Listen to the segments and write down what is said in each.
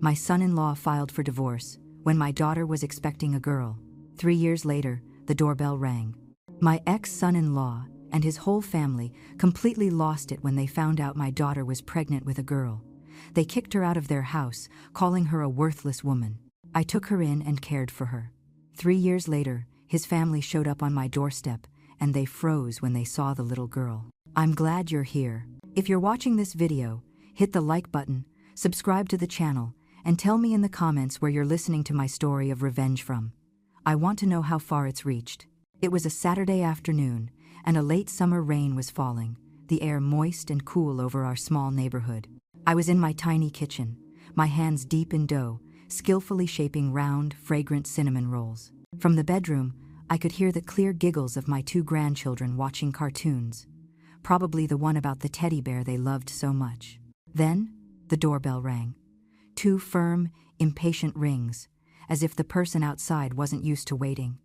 My son-in-law filed for divorce when my daughter was expecting a girl. 3 years later, the doorbell rang. My ex-son-in-law and his whole family completely lost it when they found out my daughter was pregnant with a girl. They kicked her out of their house, calling her a worthless woman. I took her in and cared for her. 3 years later, his family showed up on my doorstep, and they froze when they saw the little girl. I'm glad you're here. If you're watching this video, hit the like button, subscribe to the channel, and tell me in the comments where you're listening to my story of revenge from. I want to know how far it's reached. It was a Saturday afternoon, and a late summer rain was falling, the air moist and cool over our small neighborhood. I was in my tiny kitchen, my hands deep in dough, skillfully shaping round, fragrant cinnamon rolls. From the bedroom, I could hear the clear giggles of my 2 grandchildren watching cartoons, probably the one about the teddy bear they loved so much. Then, the doorbell rang. 2 firm, impatient rings, as if the person outside wasn't used to waiting.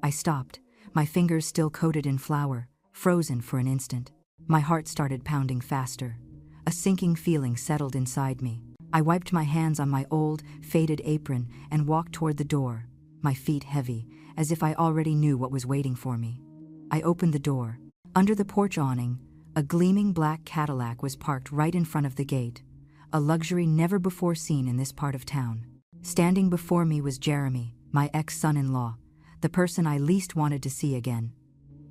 I stopped, my fingers still coated in flour, frozen for an instant. My heart started pounding faster. A sinking feeling settled inside me. I wiped my hands on my old, faded apron and walked toward the door, my feet heavy, as if I already knew what was waiting for me. I opened the door. Under the porch awning, a gleaming black Cadillac was parked right in front of the gate, a luxury never before seen in this part of town. Standing before me was Jeremy, my ex-son-in-law, the person I least wanted to see again.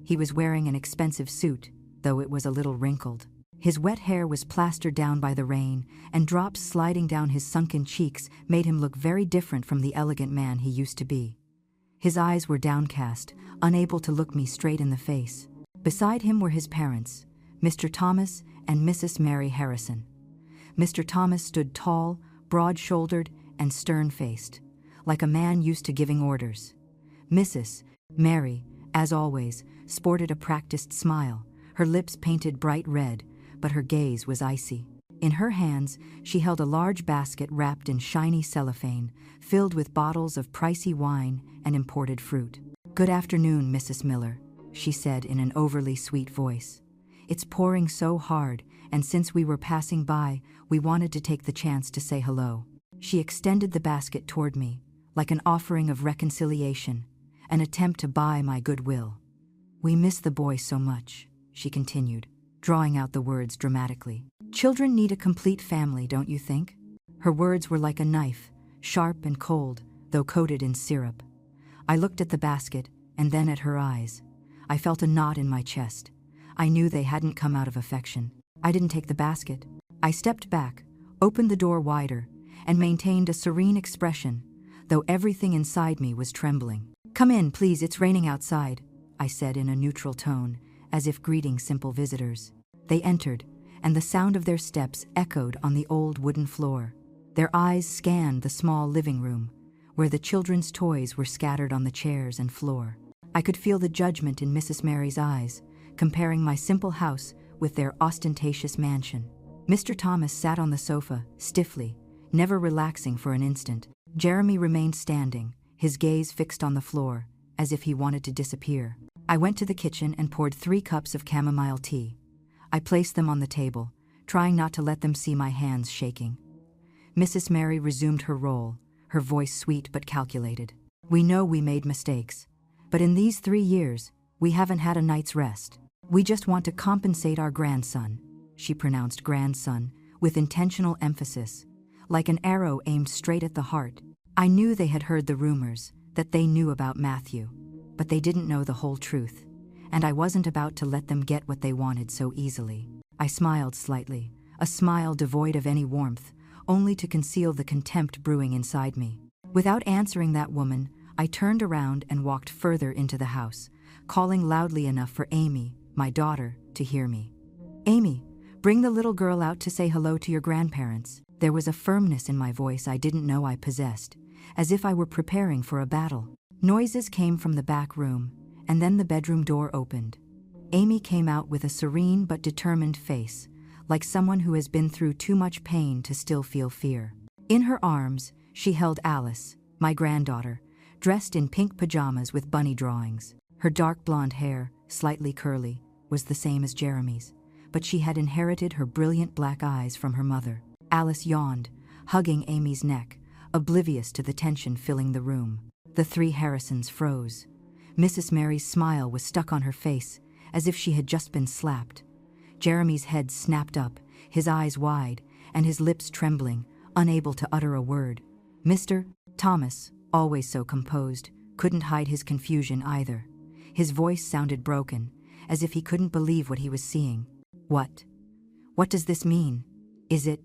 He was wearing an expensive suit, though it was a little wrinkled. His wet hair was plastered down by the rain, and drops sliding down his sunken cheeks made him look very different from the elegant man he used to be. His eyes were downcast, unable to look me straight in the face. Beside him were his parents, Mr. Thomas and Mrs. Mary Harrison. Mr. Thomas stood tall, broad-shouldered, and stern-faced, like a man used to giving orders. Mrs. Mary, as always, sported a practiced smile, her lips painted bright red, but her gaze was icy. In her hands, she held a large basket wrapped in shiny cellophane, filled with bottles of pricey wine and imported fruit. "Good afternoon, Mrs. Miller," she said in an overly sweet voice. "It's pouring so hard, and since we were passing by, we wanted to take the chance to say hello." She extended the basket toward me, like an offering of reconciliation, an attempt to buy my goodwill. "We miss the boy so much," she continued, drawing out the words dramatically. "Children need a complete family, don't you think?" Her words were like a knife, sharp and cold, though coated in syrup. I looked at the basket, and then at her eyes. I felt a knot in my chest. I knew they hadn't come out of affection. I didn't take the basket. I stepped back, opened the door wider, and maintained a serene expression, though everything inside me was trembling. "Come in, please, it's raining outside," I said in a neutral tone, as if greeting simple visitors. They entered, and the sound of their steps echoed on the old wooden floor. Their eyes scanned the small living room, where the children's toys were scattered on the chairs and floor. I could feel the judgment in Mrs. Mary's eyes, comparing my simple house with their ostentatious mansion. Mr. Thomas sat on the sofa, stiffly, never relaxing for an instant. Jeremy remained standing, his gaze fixed on the floor, as if he wanted to disappear. I went to the kitchen and poured 3 cups of chamomile tea. I placed them on the table, trying not to let them see my hands shaking. Mrs. Mary resumed her role, her voice sweet but calculated. "We know we made mistakes, but in these 3 years, we haven't had a night's rest. We just want to compensate our grandson," she pronounced grandson, with intentional emphasis, like an arrow aimed straight at the heart. I knew they had heard the rumors, that they knew about Matthew, but they didn't know the whole truth, and I wasn't about to let them get what they wanted so easily. I smiled slightly, a smile devoid of any warmth, only to conceal the contempt brewing inside me. Without answering that woman, I turned around and walked further into the house, calling loudly enough for Amy, my daughter, to hear me. "Amy, bring the little girl out to say hello to your grandparents." There was a firmness in my voice I didn't know I possessed, as if I were preparing for a battle. Noises came from the back room, and then the bedroom door opened. Amy came out with a serene but determined face, like someone who has been through too much pain to still feel fear. In her arms, she held Alice, my granddaughter, dressed in pink pajamas with bunny drawings. Her dark blonde hair, slightly curly, was the same as Jeremy's, but she had inherited her brilliant black eyes from her mother. Alice yawned, hugging Amy's neck, oblivious to the tension filling the room. The three Harrisons froze. Mrs. Mary's smile was stuck on her face, as if she had just been slapped. Jeremy's head snapped up, his eyes wide, and his lips trembling, unable to utter a word. Mr. Thomas, always so composed, couldn't hide his confusion either. His voice sounded broken, as if he couldn't believe what he was seeing. What? What does this mean? Is it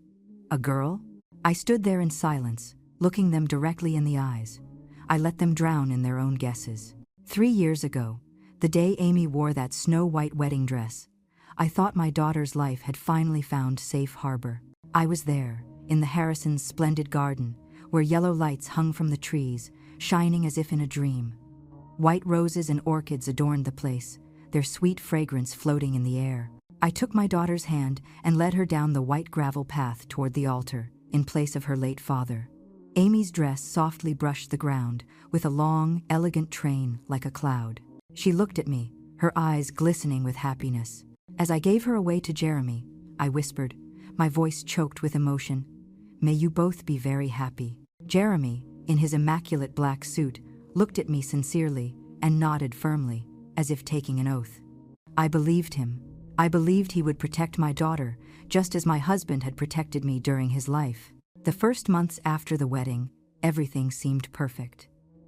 a girl? I stood there in silence, looking them directly in the eyes. I let them drown in their own guesses. 3 years ago, the day Amy wore that snow-white wedding dress, I thought my daughter's life had finally found safe harbor. I was there, in the Harrisons' splendid garden, where yellow lights hung from the trees, shining as if in a dream. White roses and orchids adorned the place, their sweet fragrance floating in the air. I took my daughter's hand and led her down the white gravel path toward the altar, in place of her late father. Amy's dress softly brushed the ground, with a long, elegant train like a cloud. She looked at me, her eyes glistening with happiness. As I gave her away to Jeremy, I whispered, my voice choked with emotion, "May you both be very happy." Jeremy, in his immaculate black suit, looked at me sincerely and nodded firmly, as if taking an oath. I believed him. I believed he would protect my daughter, just as my husband had protected me during his life. The first months after the wedding, everything seemed perfect.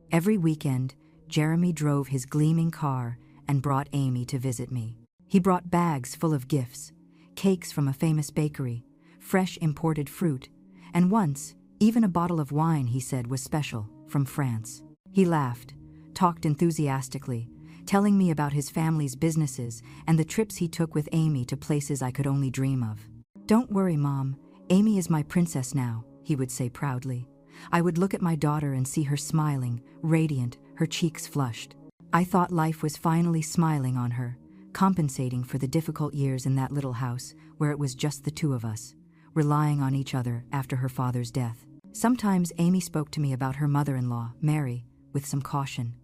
Every weekend, Jeremy drove his gleaming car and brought Amy to visit me. He brought bags full of gifts, cakes from a famous bakery, fresh imported fruit, and once, even a bottle of wine he said was special, from France. He laughed, talked enthusiastically, telling me about his family's businesses and the trips he took with Amy to places I could only dream of. "Don't worry, Mom, Amy is my princess now," he would say proudly. I would look at my daughter and see her smiling, radiant, her cheeks flushed. I thought life was finally smiling on her, compensating for the difficult years in that little house where it was just the two of us, relying on each other after her father's death. Sometimes Amy spoke to me about her mother-in-law, Mary, with some caution.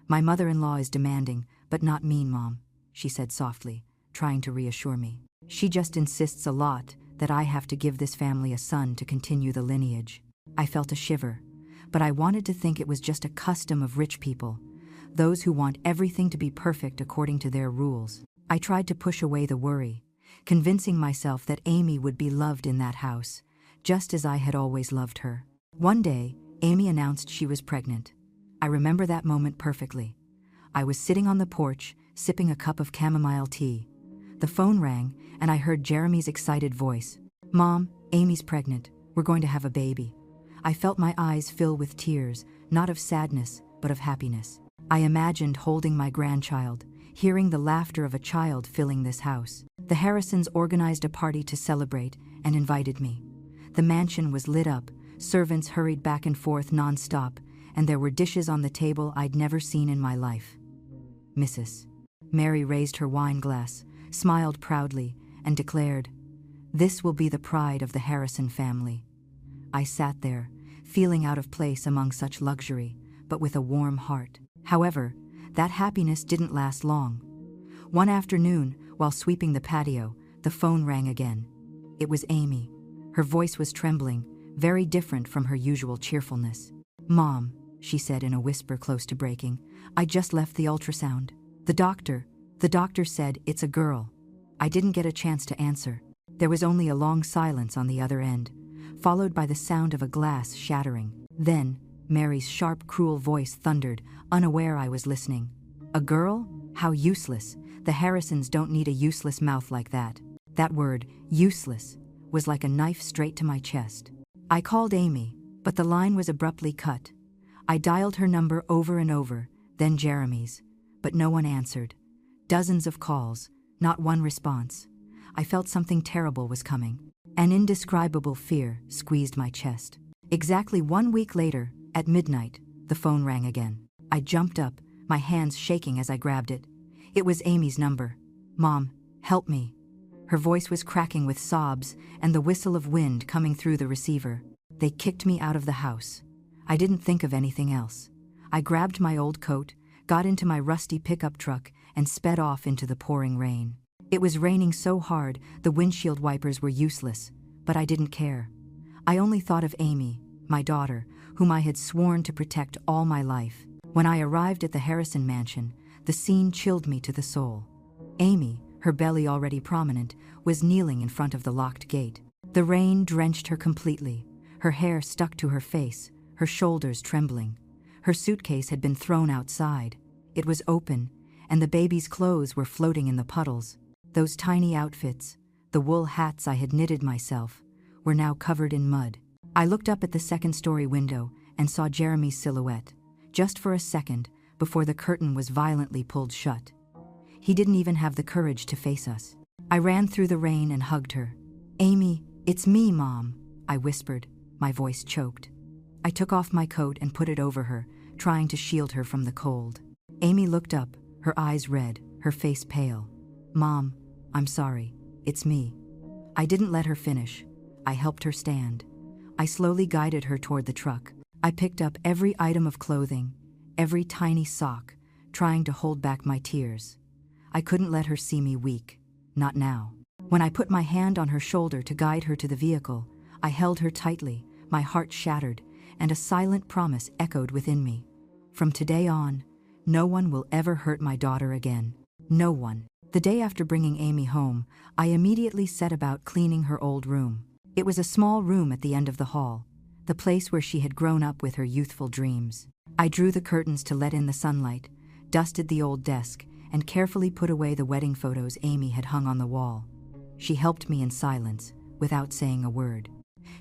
"My mother-in-law is demanding, but not mean, Mom," she said softly, trying to reassure me. "She just insists a lot that I have to give this family a son to continue the lineage." I felt a shiver, but I wanted to think it was just a custom of rich people, those who want everything to be perfect according to their rules. I tried to push away the worry, convincing myself that Amy would be loved in that house, just as I had always loved her. One day, Amy announced she was pregnant. I remember that moment perfectly. I was sitting on the porch, sipping a cup of chamomile tea. The phone rang, and I heard Jeremy's excited voice. "Mom, Amy's pregnant. We're going to have a baby." I felt my eyes fill with tears, not of sadness, but of happiness. I imagined holding my grandchild, hearing the laughter of a child filling this house. The Harrisons organized a party to celebrate and invited me. The mansion was lit up, servants hurried back and forth non-stop, and there were dishes on the table I'd never seen in my life. "Mrs. Mary raised her wine glass, smiled proudly, and declared, 'This will be the pride of the Harrison family.' I sat there, feeling out of place among such luxury, but with a warm heart. However, that happiness didn't last long. One afternoon, while sweeping the patio, the phone rang again. It was Amy. Her voice was trembling, very different from her usual cheerfulness. "Mom," she said in a whisper close to breaking, "I just left the ultrasound. The doctor said it's a girl." I didn't get a chance to answer. There was only a long silence on the other end, followed by the sound of a glass shattering. Then, Mary's sharp, cruel voice thundered, unaware I was listening. "A girl? How useless. The Harrisons don't need a useless mouth like that." That word, useless, was like a knife straight to my chest. I called Amy, but the line was abruptly cut. I dialed her number over and over, then Jeremy's, but no one answered. Dozens of calls, not one response. I felt something terrible was coming. An indescribable fear squeezed my chest. Exactly 1 week later, at midnight, the phone rang again. I jumped up, my hands shaking as I grabbed it. It was Amy's number. "Mom, help me." Her voice was cracking with sobs and the whistle of wind coming through the receiver. They kicked me out of the house. I didn't think of anything else. I grabbed my old coat, got into my rusty pickup truck, and sped off into the pouring rain. It was raining so hard the windshield wipers were useless, but I didn't care. I only thought of Amy, my daughter, whom I had sworn to protect all my life. When I arrived at the Harrison mansion, the scene chilled me to the soul. Amy, her belly already prominent, was kneeling in front of the locked gate. The rain drenched her completely. Her hair stuck to her face, her shoulders trembling. Her suitcase had been thrown outside. It was open, and the baby's clothes were floating in the puddles. Those tiny outfits, the wool hats I had knitted myself, were now covered in mud. I looked up at the second-story window and saw Jeremy's silhouette, just for a second, before the curtain was violently pulled shut. He didn't even have the courage to face us. I ran through the rain and hugged her. "Amy, it's me, Mom," I whispered, my voice choked. I took off my coat and put it over her, trying to shield her from the cold. Amy looked up, her eyes red, her face pale. "Mom, I'm sorry. It's me." I didn't let her finish. I helped her stand. I slowly guided her toward the truck. I picked up every item of clothing, every tiny sock, trying to hold back my tears. I couldn't let her see me weak. Not now. When I put my hand on her shoulder to guide her to the vehicle, I held her tightly, my heart shattered, and a silent promise echoed within me. From today on, no one will ever hurt my daughter again. No one. The day after bringing Amy home, I immediately set about cleaning her old room. It was a small room at the end of the hall, the place where she had grown up with her youthful dreams. I drew the curtains to let in the sunlight, dusted the old desk, and carefully put away the wedding photos Amy had hung on the wall. She helped me in silence, without saying a word.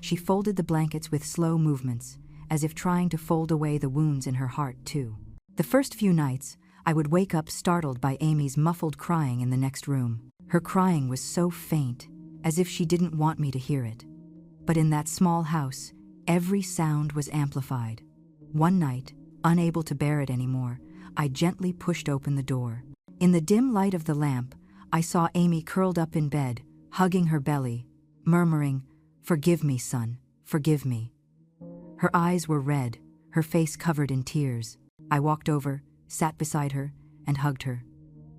She folded the blankets with slow movements, as if trying to fold away the wounds in her heart, too. The first few nights, I would wake up startled by Amy's muffled crying in the next room. Her crying was so faint, as if she didn't want me to hear it. But in that small house, every sound was amplified. One night, unable to bear it anymore, I gently pushed open the door. In the dim light of the lamp, I saw Amy curled up in bed, hugging her belly, murmuring, "Forgive me, son, forgive me." Her eyes were red, her face covered in tears. I walked over, sat beside her, and hugged her.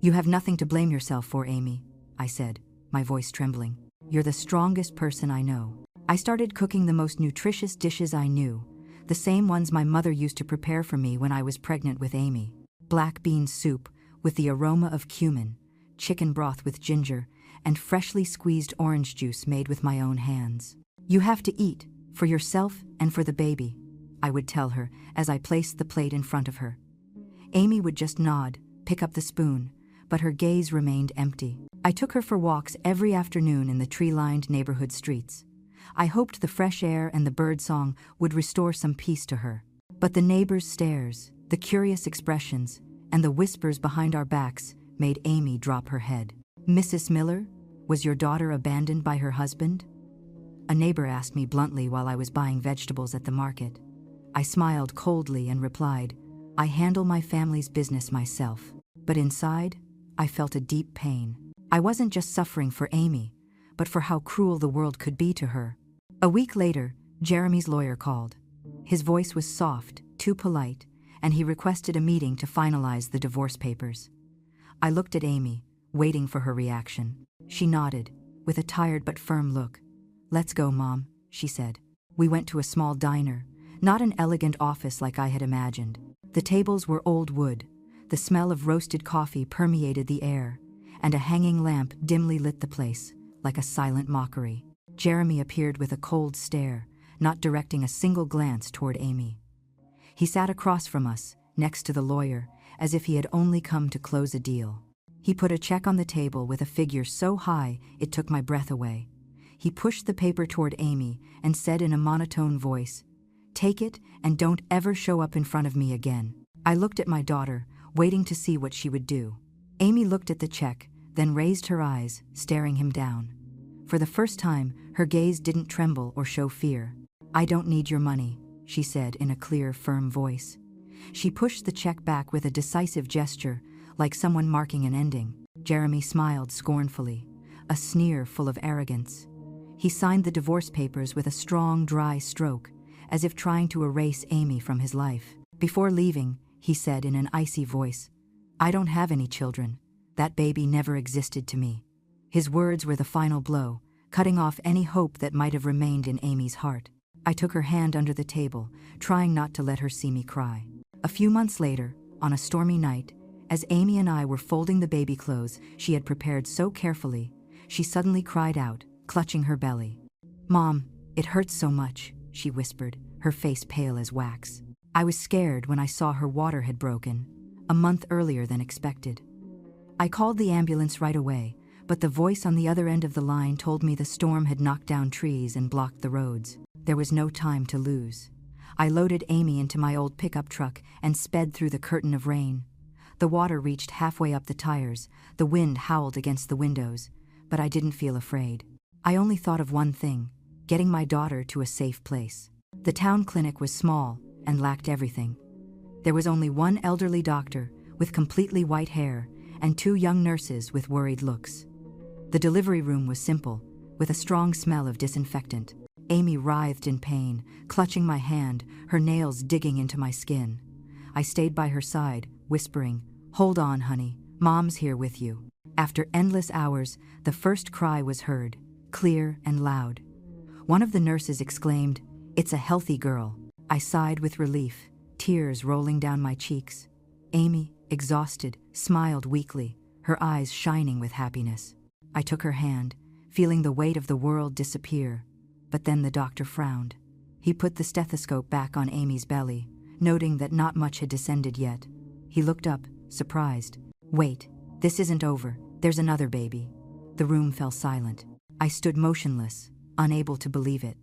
"You have nothing to blame yourself for, Amy," I said, my voice trembling. "You're the strongest person I know." I started cooking the most nutritious dishes I knew, the same ones my mother used to prepare for me when I was pregnant with Amy. Black bean soup with the aroma of cumin, chicken broth with ginger, and freshly squeezed orange juice made with my own hands. "You have to eat, for yourself and for the baby," I would tell her as I placed the plate in front of her. Amy would just nod, pick up the spoon, but her gaze remained empty. I took her for walks every afternoon in the tree-lined neighborhood streets. I hoped the fresh air and the bird song would restore some peace to her. But the neighbors' stares, the curious expressions, and the whispers behind our backs made Amy drop her head. "Mrs. Miller, was your daughter abandoned by her husband?" A neighbor asked me bluntly while I was buying vegetables at the market. I smiled coldly and replied, "I handle my family's business myself." But inside, I felt a deep pain. I wasn't just suffering for Amy, but for how cruel the world could be to her. A week later, Jeremy's lawyer called. His voice was soft, too polite, and he requested a meeting to finalize the divorce papers. I looked at Amy, waiting for her reaction. She nodded, with a tired but firm look. "Let's go, Mom," she said. We went to a small diner, not an elegant office like I had imagined. The tables were old wood, the smell of roasted coffee permeated the air, and a hanging lamp dimly lit the place, like a silent mockery. Jeremy appeared with a cold stare, not directing a single glance toward Amy. He sat across from us, next to the lawyer, as if he had only come to close a deal. He put a check on the table with a figure so high it took my breath away. He pushed the paper toward Amy and said in a monotone voice, "Take it and don't ever show up in front of me again." I looked at my daughter, waiting to see what she would do. Amy looked at the check, then raised her eyes, staring him down. For the first time, her gaze didn't tremble or show fear. "I don't need your money," she said in a clear, firm voice. She pushed the check back with a decisive gesture, like someone marking an ending. Jeremy smiled scornfully, a sneer full of arrogance. He signed the divorce papers with a strong, dry stroke, as if trying to erase Amy from his life. Before leaving, he said in an icy voice, "I don't have any children. That baby never existed to me." His words were the final blow, cutting off any hope that might have remained in Amy's heart. I took her hand under the table, trying not to let her see me cry. A few months later, on a stormy night, as Amy and I were folding the baby clothes she had prepared so carefully, she suddenly cried out, clutching her belly. "Mom, it hurts so much," she whispered, her face pale as wax. I was scared when I saw her water had broken, a month earlier than expected. I called the ambulance right away, but the voice on the other end of the line told me the storm had knocked down trees and blocked the roads. There was no time to lose. I loaded Amy into my old pickup truck and sped through the curtain of rain. The water reached halfway up the tires, the wind howled against the windows, but I didn't feel afraid. I only thought of one thing: getting my daughter to a safe place. The town clinic was small and lacked everything. There was only one elderly doctor with completely white hair and 2 young nurses with worried looks. The delivery room was simple, with a strong smell of disinfectant. Amy writhed in pain, clutching my hand, her nails digging into my skin. I stayed by her side, whispering, "Hold on, honey, Mom's here with you." After endless hours, the first cry was heard, clear and loud. One of the nurses exclaimed, "It's a healthy girl." I sighed with relief, tears rolling down my cheeks. Amy, exhausted, smiled weakly, her eyes shining with happiness. I took her hand, feeling the weight of the world disappear. But then the doctor frowned. He put the stethoscope back on Amy's belly, noting that not much had descended yet. He looked up, surprised. "Wait, this isn't over. There's another baby." The room fell silent. I stood motionless, unable to believe it.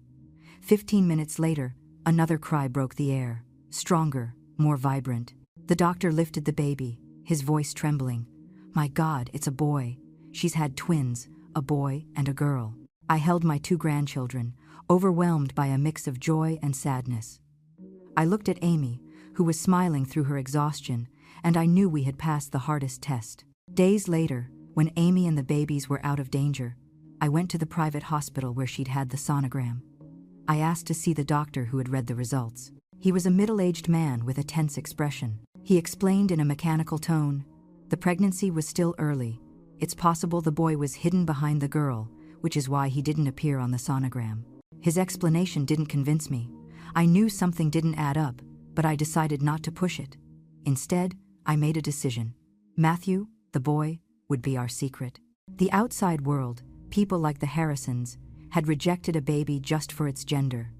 15 minutes later, another cry broke the air, stronger, more vibrant. The doctor lifted the baby, his voice trembling. "My God, it's a boy. She's had twins, a boy and a girl." I held my 2 grandchildren, overwhelmed by a mix of joy and sadness. I looked at Amy, who was smiling through her exhaustion, and I knew we had passed the hardest test. Days later, when Amy and the babies were out of danger, I went to the private hospital where she'd had the sonogram. I asked to see the doctor who had read the results. He was a middle-aged man with a tense expression. He explained in a mechanical tone, "The pregnancy was still early. It's possible the boy was hidden behind the girl, which is why he didn't appear on the sonogram." His explanation didn't convince me. I knew something didn't add up, but I decided not to push it. Instead, I made a decision. Matthew, the boy, would be our secret. The outside world, people like the Harrisons, had rejected a baby just for its gender.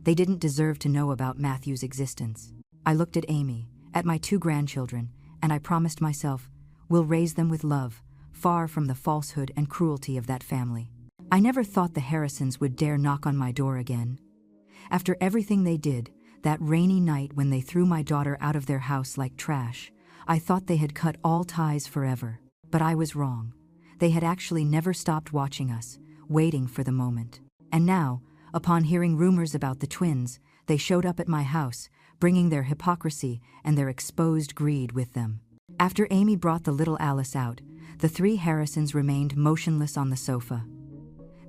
They didn't deserve to know about Matthew's existence. I looked at Amy, at my 2 grandchildren, and I promised myself, we'll raise them with love, far from the falsehood and cruelty of that family. I never thought the Harrisons would dare knock on my door again. After everything they did, that rainy night when they threw my daughter out of their house like trash, I thought they had cut all ties forever. But I was wrong. They had actually never stopped watching us, waiting for the moment. And now, upon hearing rumors about the twins, they showed up at my house, bringing their hypocrisy and their exposed greed with them. After Amy brought the little Alice out, the 3 Harrisons remained motionless on the sofa.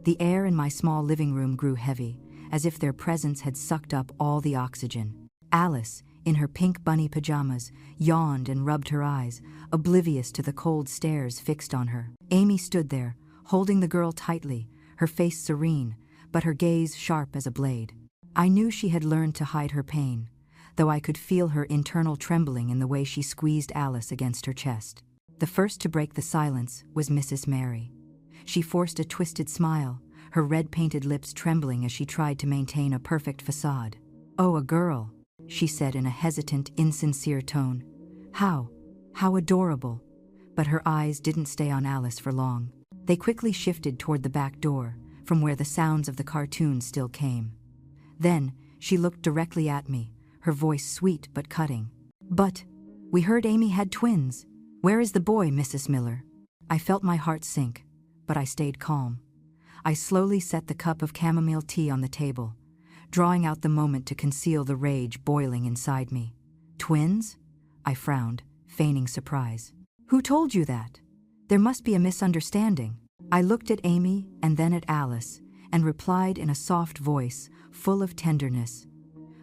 The air in my small living room grew heavy, as if their presence had sucked up all the oxygen. Alice, in her pink bunny pajamas, yawned and rubbed her eyes, oblivious to the cold stares fixed on her. Amy stood there, holding the girl tightly, her face serene, but her gaze sharp as a blade. I knew she had learned to hide her pain, though I could feel her internal trembling in the way she squeezed Alice against her chest. The first to break the silence was Mrs. Mary. She forced a twisted smile, her red-painted lips trembling as she tried to maintain a perfect facade. "Oh, a girl," she said in a hesitant, insincere tone. How adorable." But her eyes didn't stay on Alice for long. They quickly shifted toward the back door, from where the sounds of the cartoon still came. Then, she looked directly at me, her voice sweet but cutting. "But, we heard Amy had twins. Where is the boy, Mrs. Miller?" I felt my heart sink, but I stayed calm. I slowly set the cup of chamomile tea on the table, drawing out the moment to conceal the rage boiling inside me. "Twins?" I frowned, feigning surprise. "Who told you that? There must be a misunderstanding." I looked at Amy and then at Alice, and replied in a soft voice, full of tenderness.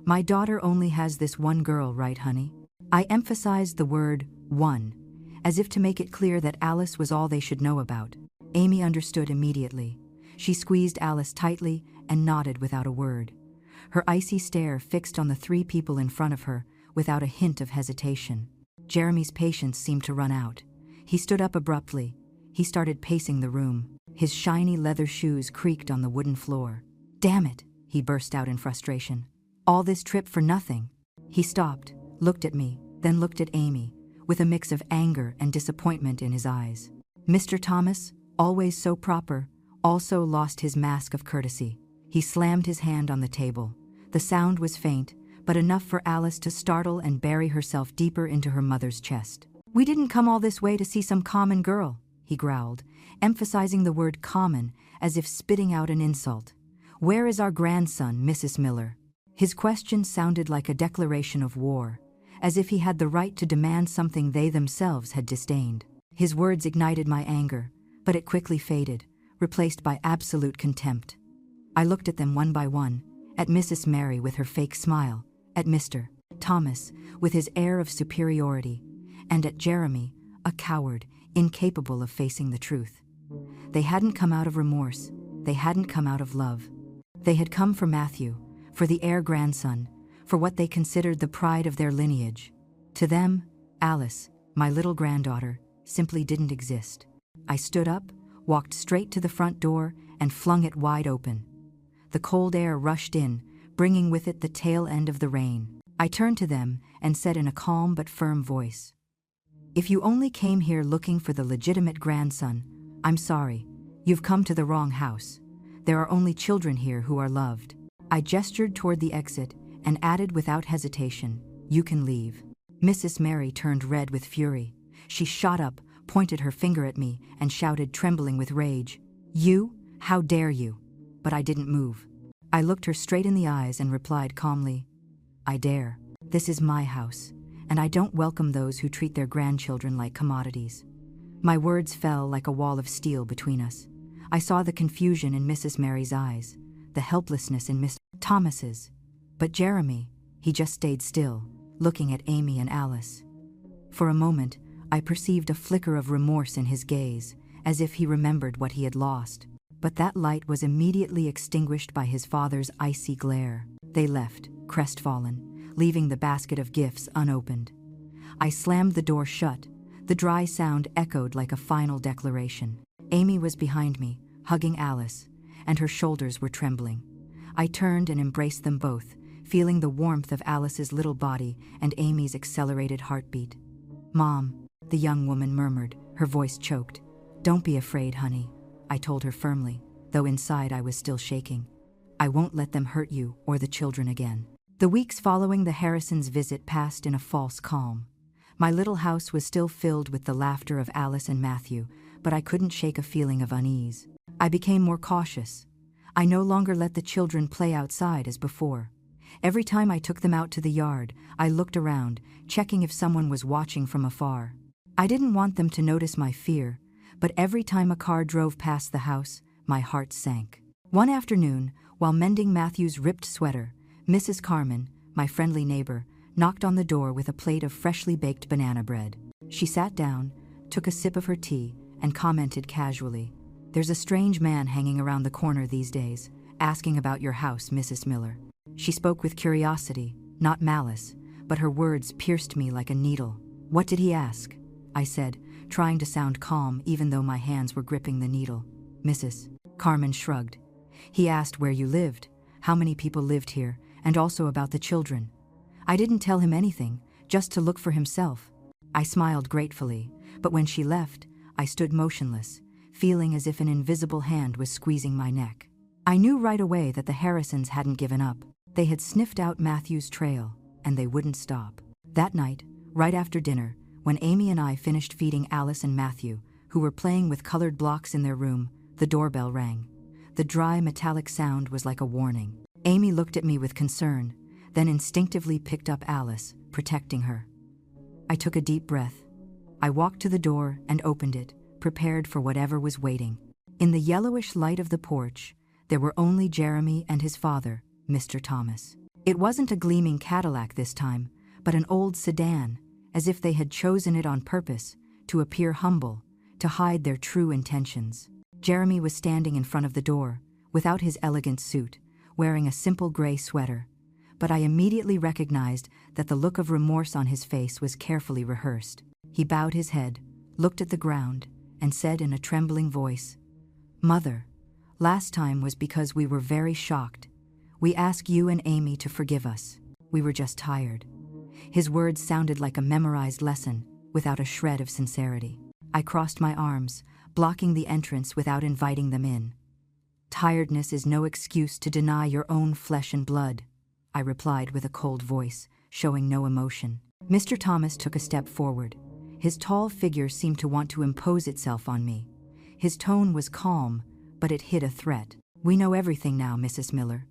"My daughter only has this one girl, right, honey?" I emphasized the word one, as if to make it clear that Alice was all they should know about. Amy understood immediately. She squeezed Alice tightly and nodded without a word. her icy stare fixed on the three people in front of her without a hint of hesitation. Jeremy's patience seemed to run out. He stood up abruptly. He started pacing the room. His shiny leather shoes creaked on the wooden floor. "Damn it," he burst out in frustration. "All this trip for nothing." He stopped, looked at me, then looked at Amy, with a mix of anger and disappointment in his eyes. Mr. Thomas, always so proper, also lost his mask of courtesy. He slammed his hand on the table. The sound was faint, but enough for Alice to startle and bury herself deeper into her mother's chest. "We didn't come all this way to see some common girl," he growled, emphasizing the word common as if spitting out an insult. "Where is our grandson, Mrs. Miller?" His question sounded like a declaration of war, as if he had the right to demand something they themselves had disdained. His words ignited my anger, but it quickly faded, replaced by absolute contempt. I looked at them one by one, at Mrs. Mary with her fake smile, at Mr. Thomas with his air of superiority, and at Jeremy, a coward, incapable of facing the truth. They hadn't come out of remorse, they hadn't come out of love. They had come for Matthew, for the heir grandson, for what they considered the pride of their lineage. To them, Alice, my little granddaughter, simply didn't exist. I stood up, walked straight to the front door, and flung it wide open. The cold air rushed in, bringing with it the tail end of the rain. I turned to them and said in a calm but firm voice, "If you only came here looking for the legitimate grandson, I'm sorry, you've come to the wrong house. There are only children here who are loved." I gestured toward the exit and added without hesitation, "You can leave." Mrs. Mary turned red with fury. She shot up, pointed her finger at me, and shouted, trembling with rage, "You? How dare you?" But I didn't move. I looked her straight in the eyes and replied calmly, "I dare. This is my house, and I don't welcome those who treat their grandchildren like commodities." My words fell like a wall of steel between us. I saw the confusion in Mrs. Mary's eyes, the helplessness in Mr. Thomas's. But Jeremy, he just stayed still, looking at Amy and Alice. For a moment, I perceived a flicker of remorse in his gaze, as if he remembered what he had lost. But that light was immediately extinguished by his father's icy glare. They left, crestfallen, leaving the basket of gifts unopened. I slammed the door shut. The dry sound echoed like a final declaration. Amy was behind me, hugging Alice, and her shoulders were trembling. I turned and embraced them both, feeling the warmth of Alice's little body and Amy's accelerated heartbeat. "Mom," the young woman murmured, her voice choked. "Don't be afraid, honey," I told her firmly, though inside I was still shaking. "I won't let them hurt you or the children again." The weeks following the Harrisons' visit passed in a false calm. My little house was still filled with the laughter of Alice and Matthew, but I couldn't shake a feeling of unease. I became more cautious. I no longer let the children play outside as before. Every time I took them out to the yard, I looked around, checking if someone was watching from afar. I didn't want them to notice my fear, but every time a car drove past the house, my heart sank. One afternoon, while mending Matthew's ripped sweater, Mrs. Carmen, my friendly neighbor, knocked on the door with a plate of freshly baked banana bread. She sat down, took a sip of her tea, and commented casually, "There's a strange man hanging around the corner these days, asking about your house, Mrs. Miller." She spoke with curiosity, not malice, but her words pierced me like a needle. "What did he ask?" I said, trying to sound calm even though my hands were gripping the needle. Mrs. Carmen shrugged. "He asked where you lived, how many people lived here, and also about the children. I didn't tell him anything, just to look for himself." I smiled gratefully, but when she left, I stood motionless, feeling as if an invisible hand was squeezing my neck. I knew right away that the Harrisons hadn't given up. They had sniffed out Matthew's trail, and they wouldn't stop. That night, right after dinner, when Amy and I finished feeding Alice and Matthew, who were playing with colored blocks in their room, the doorbell rang. The dry, metallic sound was like a warning. Amy looked at me with concern, then instinctively picked up Alice, protecting her. I took a deep breath. I walked to the door and opened it, prepared for whatever was waiting. In the yellowish light of the porch, there were only Jeremy and his father, Mr. Thomas. It wasn't a gleaming Cadillac this time, but an old sedan, as if they had chosen it on purpose, to appear humble, to hide their true intentions. Jeremy was standing in front of the door, without his elegant suit, wearing a simple gray sweater, but I immediately recognized that the look of remorse on his face was carefully rehearsed. He bowed his head, looked at the ground, and said in a trembling voice, "Mother, last time was because we were very shocked. We ask you and Amy to forgive us. We were just tired." His words sounded like a memorized lesson, without a shred of sincerity. I crossed my arms, blocking the entrance without inviting them in. "Tiredness is no excuse to deny your own flesh and blood," I replied with a cold voice, showing no emotion. Mr. Thomas took a step forward. His tall figure seemed to want to impose itself on me. His tone was calm, but it hid a threat. "We know everything now, Mrs. Miller.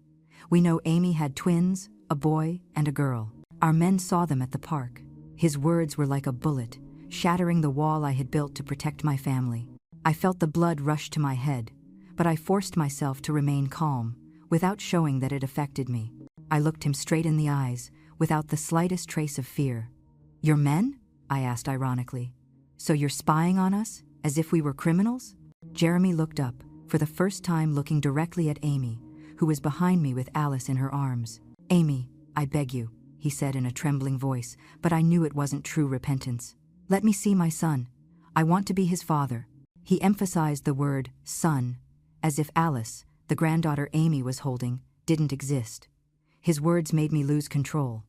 We know Amy had twins, a boy and a girl. Our men saw them at the park." His words were like a bullet, shattering the wall I had built to protect my family. I felt the blood rush to my head, but I forced myself to remain calm, without showing that it affected me. I looked him straight in the eyes, without the slightest trace of fear. "Your men?" I asked ironically. "So you're spying on us, as if we were criminals?" Jeremy looked up, for the first time looking directly at Amy, who was behind me with Alice in her arms. "Amy, I beg you," he said in a trembling voice, but I knew it wasn't true repentance. "Let me see my son. I want to be his father." He emphasized the word son, as if Alice, the granddaughter Amy was holding, didn't exist. His words made me lose control.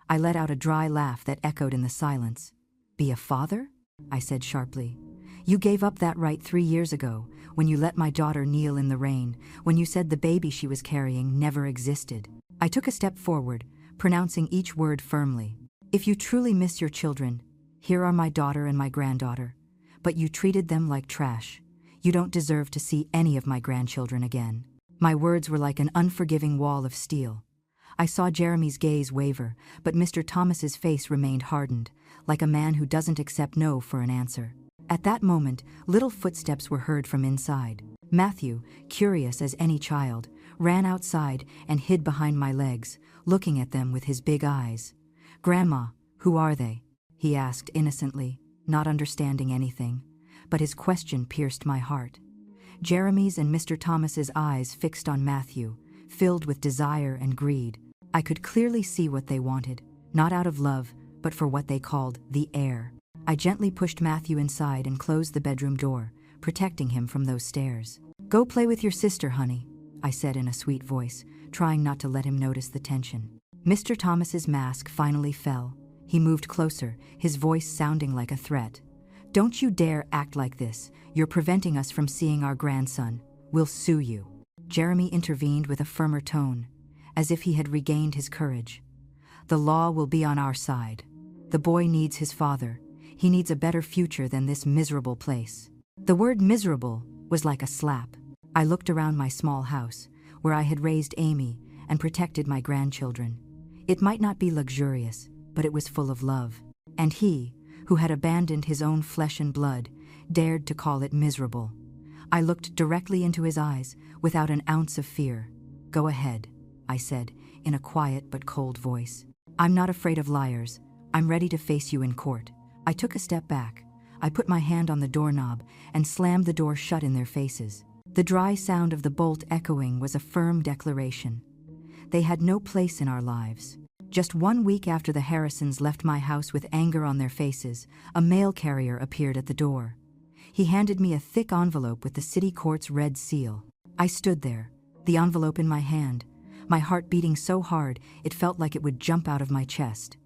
I let out a dry laugh that echoed in the silence. "Be a father?" I said sharply. "You gave up that right 3 years ago, when you let my daughter kneel in the rain, when you said the baby she was carrying never existed." I took a step forward, pronouncing each word firmly. "If you truly miss your children, here are my daughter and my granddaughter. But you treated them like trash. You don't deserve to see any of my grandchildren again." My words were like an unforgiving wall of steel. I saw Jeremy's gaze waver, but Mr. Thomas's face remained hardened, like a man who doesn't accept no for an answer. At that moment, little footsteps were heard from inside. Matthew, curious as any child, ran outside and hid behind my legs, looking at them with his big eyes. "Grandma, who are they?" he asked innocently, not understanding anything, but his question pierced my heart. Jeremy's and Mr. Thomas's eyes fixed on Matthew, filled with desire and greed. I could clearly see what they wanted, not out of love, but for what they called the heir. I gently pushed Matthew inside and closed the bedroom door, protecting him from those stares. "Go play with your sister, honey," I said in a sweet voice, trying not to let him notice the tension. Mr. Thomas's mask finally fell. He moved closer, his voice sounding like a threat. "Don't you dare act like this. You're preventing us from seeing our grandson. We'll sue you." Jeremy intervened with a firmer tone, as if he had regained his courage. "The law will be on our side. The boy needs his father. He needs a better future than this miserable place." The word miserable was like a slap. I looked around my small house, where I had raised Amy and protected my grandchildren. It might not be luxurious, but it was full of love. And he, who had abandoned his own flesh and blood, dared to call it miserable. I looked directly into his eyes, without an ounce of fear. "Go ahead," I said, in a quiet but cold voice. "I'm not afraid of liars. I'm ready to face you in court." I took a step back. I put my hand on the doorknob and slammed the door shut in their faces. The dry sound of the bolt echoing was a firm declaration. They had no place in our lives. Just 1 week after the Harrisons left my house with anger on their faces, a mail carrier appeared at the door. He handed me a thick envelope with the city court's red seal. I stood there, the envelope in my hand, my heart beating so hard it felt like it would jump out of my chest.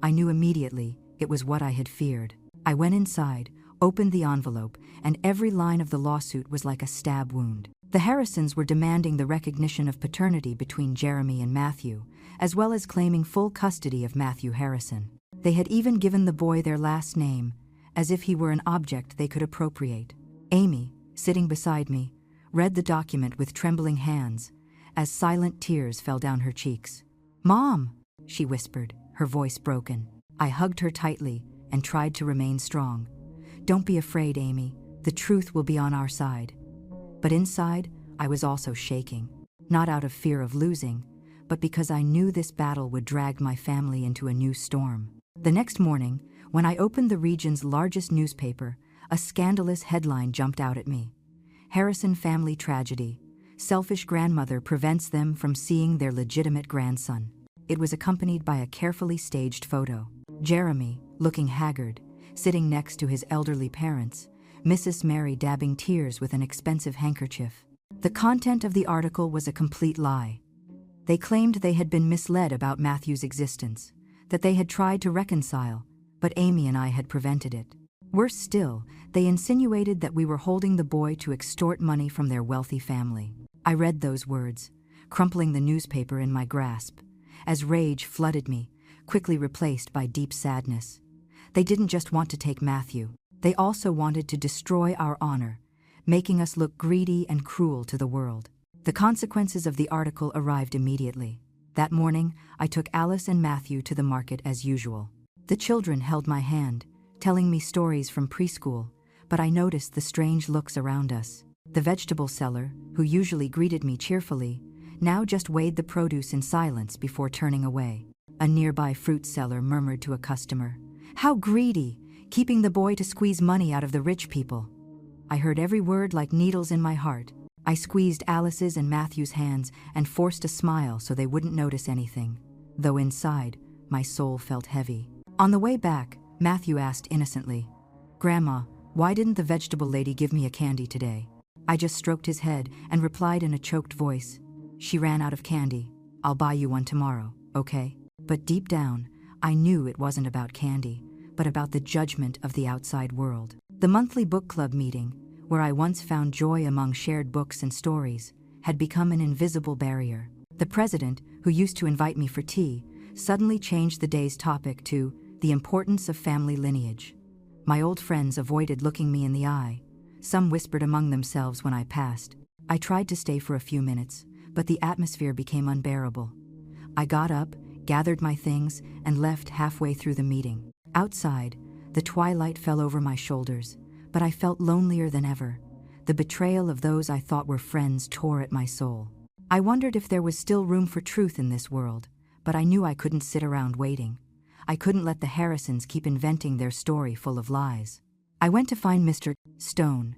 I knew immediately it was what I had feared. I went inside, opened the envelope, and every line of the lawsuit was like a stab wound. The Harrisons were demanding the recognition of paternity between Jeremy and Matthew, as well as claiming full custody of Matthew Harrison. They had even given the boy their last name, as if he were an object they could appropriate. Amy, sitting beside me, read the document with trembling hands, as silent tears fell down her cheeks. "Mom," she whispered, her voice broken. I hugged her tightly and tried to remain strong. "Don't be afraid, Amy. The truth will be on our side." But inside, I was also shaking, not out of fear of losing, but because I knew this battle would drag my family into a new storm. The next morning, when I opened the region's largest newspaper, a scandalous headline jumped out at me. "Harrison family tragedy. Selfish grandmother prevents them from seeing their legitimate grandson. It was accompanied by a carefully staged photo. Jeremy, looking haggard, sitting next to his elderly parents, Mrs. Mary dabbing tears with an expensive handkerchief. The content of the article was a complete lie. They claimed they had been misled about Matthew's existence, that they had tried to reconcile, but Amy and I had prevented it. Worse still, they insinuated that we were holding the boy to extort money from their wealthy family. I read those words, crumpling the newspaper in my grasp, as rage flooded me, quickly replaced by deep sadness. They didn't just want to take Matthew, they also wanted to destroy our honor, making us look greedy and cruel to the world. The consequences of the article arrived immediately. That morning, I took Alice and Matthew to the market as usual. The children held my hand, telling me stories from preschool, but I noticed the strange looks around us. The vegetable seller, who usually greeted me cheerfully, now just weighed the produce in silence before turning away. A nearby fruit seller murmured to a customer, "How greedy, keeping the boy to squeeze money out of the rich people." I heard every word like needles in my heart. I squeezed Alice's and Matthew's hands and forced a smile so they wouldn't notice anything, though inside, my soul felt heavy. On the way back, Matthew asked innocently, "Grandma, why didn't the vegetable lady give me a candy today?" I just stroked his head and replied in a choked voice, "She ran out of candy. I'll buy you one tomorrow, okay?" But deep down, I knew it wasn't about candy, but about the judgment of the outside world. The monthly book club meeting, where I once found joy among shared books and stories, had become an invisible barrier. The president, who used to invite me for tea, suddenly changed the day's topic to the importance of family lineage. My old friends avoided looking me in the eye. Some whispered among themselves when I passed. I tried to stay for a few minutes, but the atmosphere became unbearable. I got up, gathered my things, and left halfway through the meeting. Outside, the twilight fell over my shoulders, but I felt lonelier than ever. The betrayal of those I thought were friends tore at my soul. I wondered if there was still room for truth in this world, but I knew I couldn't sit around waiting. I couldn't let the Harrisons keep inventing their story full of lies. I went to find Mr. Stone,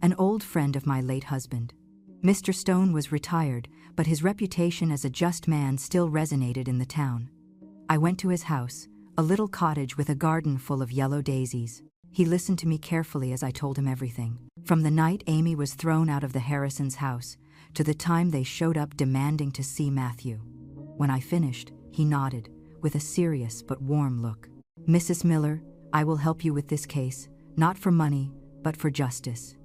an old friend of my late husband. Mr. Stone was retired, but his reputation as a just man still resonated in the town. I went to his house, a little cottage with a garden full of yellow daisies. He listened to me carefully as I told him everything. From the night Amy was thrown out of the Harrisons' house, to the time they showed up demanding to see Matthew. When I finished, he nodded, with a serious but warm look. "Mrs. Miller, I will help you with this case, not for money, but for justice."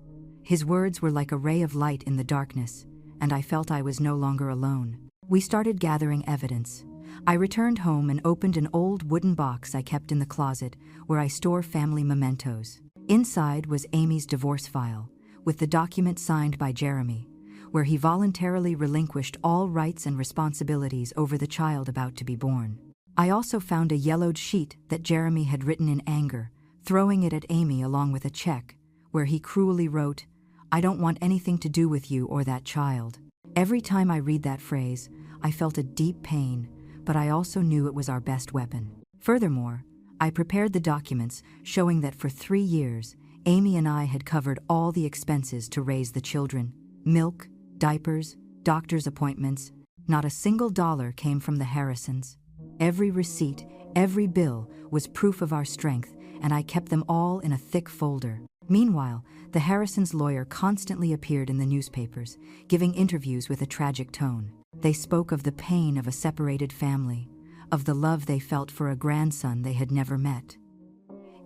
His words were like a ray of light in the darkness, and I felt I was no longer alone. We started gathering evidence. I returned home and opened an old wooden box I kept in the closet where I store family mementos. Inside was Amy's divorce file, with the document signed by Jeremy, where he voluntarily relinquished all rights and responsibilities over the child about to be born. I also found a yellowed sheet that Jeremy had written in anger, throwing it at Amy along with a check, where he cruelly wrote, "I don't want anything to do with you or that child." Every time I read that phrase, I felt a deep pain, but I also knew it was our best weapon. Furthermore, I prepared the documents showing that for 3 years, Amy and I had covered all the expenses to raise the children. Milk, diapers, doctor's appointments. Not a single dollar came from the Harrisons. Every receipt, every bill was proof of our strength, and I kept them all in a thick folder. Meanwhile, the Harrisons' lawyer constantly appeared in the newspapers, giving interviews with a tragic tone. They spoke of the pain of a separated family, of the love they felt for a grandson they had never met.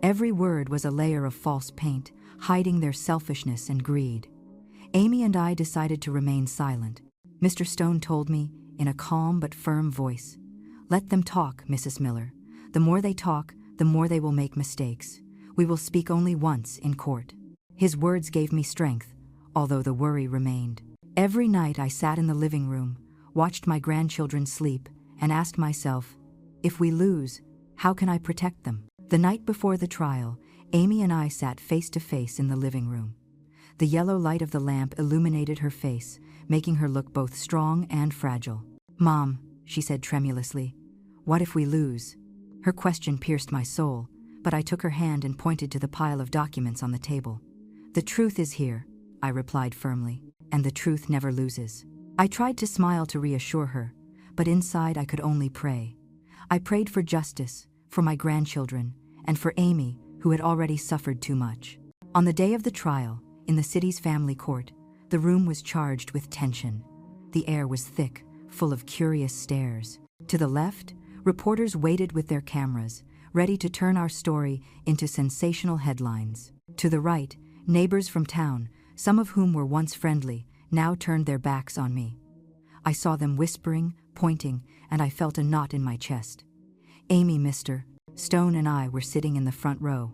Every word was a layer of false paint, hiding their selfishness and greed. Amy and I decided to remain silent. Mr. Stone told me, in a calm but firm voice, "Let them talk, Mrs. Miller. The more they talk, the more they will make mistakes. We will speak only once in court." His words gave me strength, although the worry remained. Every night I sat in the living room, watched my grandchildren sleep, and asked myself, if we lose, how can I protect them? The night before the trial, Amy and I sat face to face in the living room. The yellow light of the lamp illuminated her face, making her look both strong and fragile. "Mom," she said tremulously, "what if we lose?" Her question pierced my soul, but I took her hand and pointed to the pile of documents on the table. "The truth is here," I replied firmly. and the truth never loses. I tried to smile to reassure her, but inside I could only pray. I prayed for justice, for my grandchildren, and for Amy, who had already suffered too much. On the day of the trial, in the city's family court, the room was charged with tension. The air was thick, full of curious stares. To the left, reporters waited with their cameras, ready to turn our story into sensational headlines. To the right, neighbors from town, some of whom were once friendly, now turned their backs on me. I saw them whispering, pointing, and I felt a knot in my chest. Amy, Mr. Stone and I were sitting in the front row.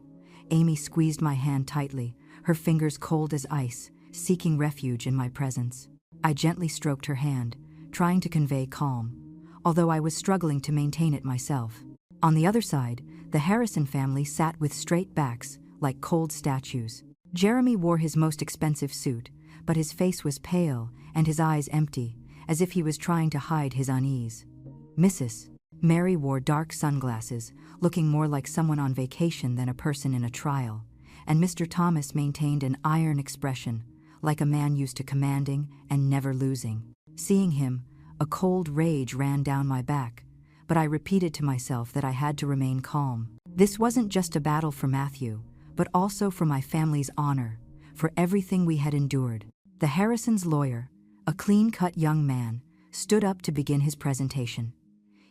Amy squeezed my hand tightly, her fingers cold as ice, seeking refuge in my presence. I gently stroked her hand, trying to convey calm, although I was struggling to maintain it myself. On the other side, the Harrison family sat with straight backs, like cold statues. Jeremy wore his most expensive suit, but his face was pale and his eyes empty, as if he was trying to hide his unease. Mrs. Mary wore dark sunglasses, looking more like someone on vacation than a person in a trial, and Mr. Thomas maintained an iron expression, like a man used to commanding and never losing. Seeing him, a cold rage ran down my back, but I repeated to myself that I had to remain calm. This wasn't just a battle for Matthew, but also for my family's honor, for everything we had endured. The Harrisons' lawyer, a clean-cut young man, stood up to begin his presentation.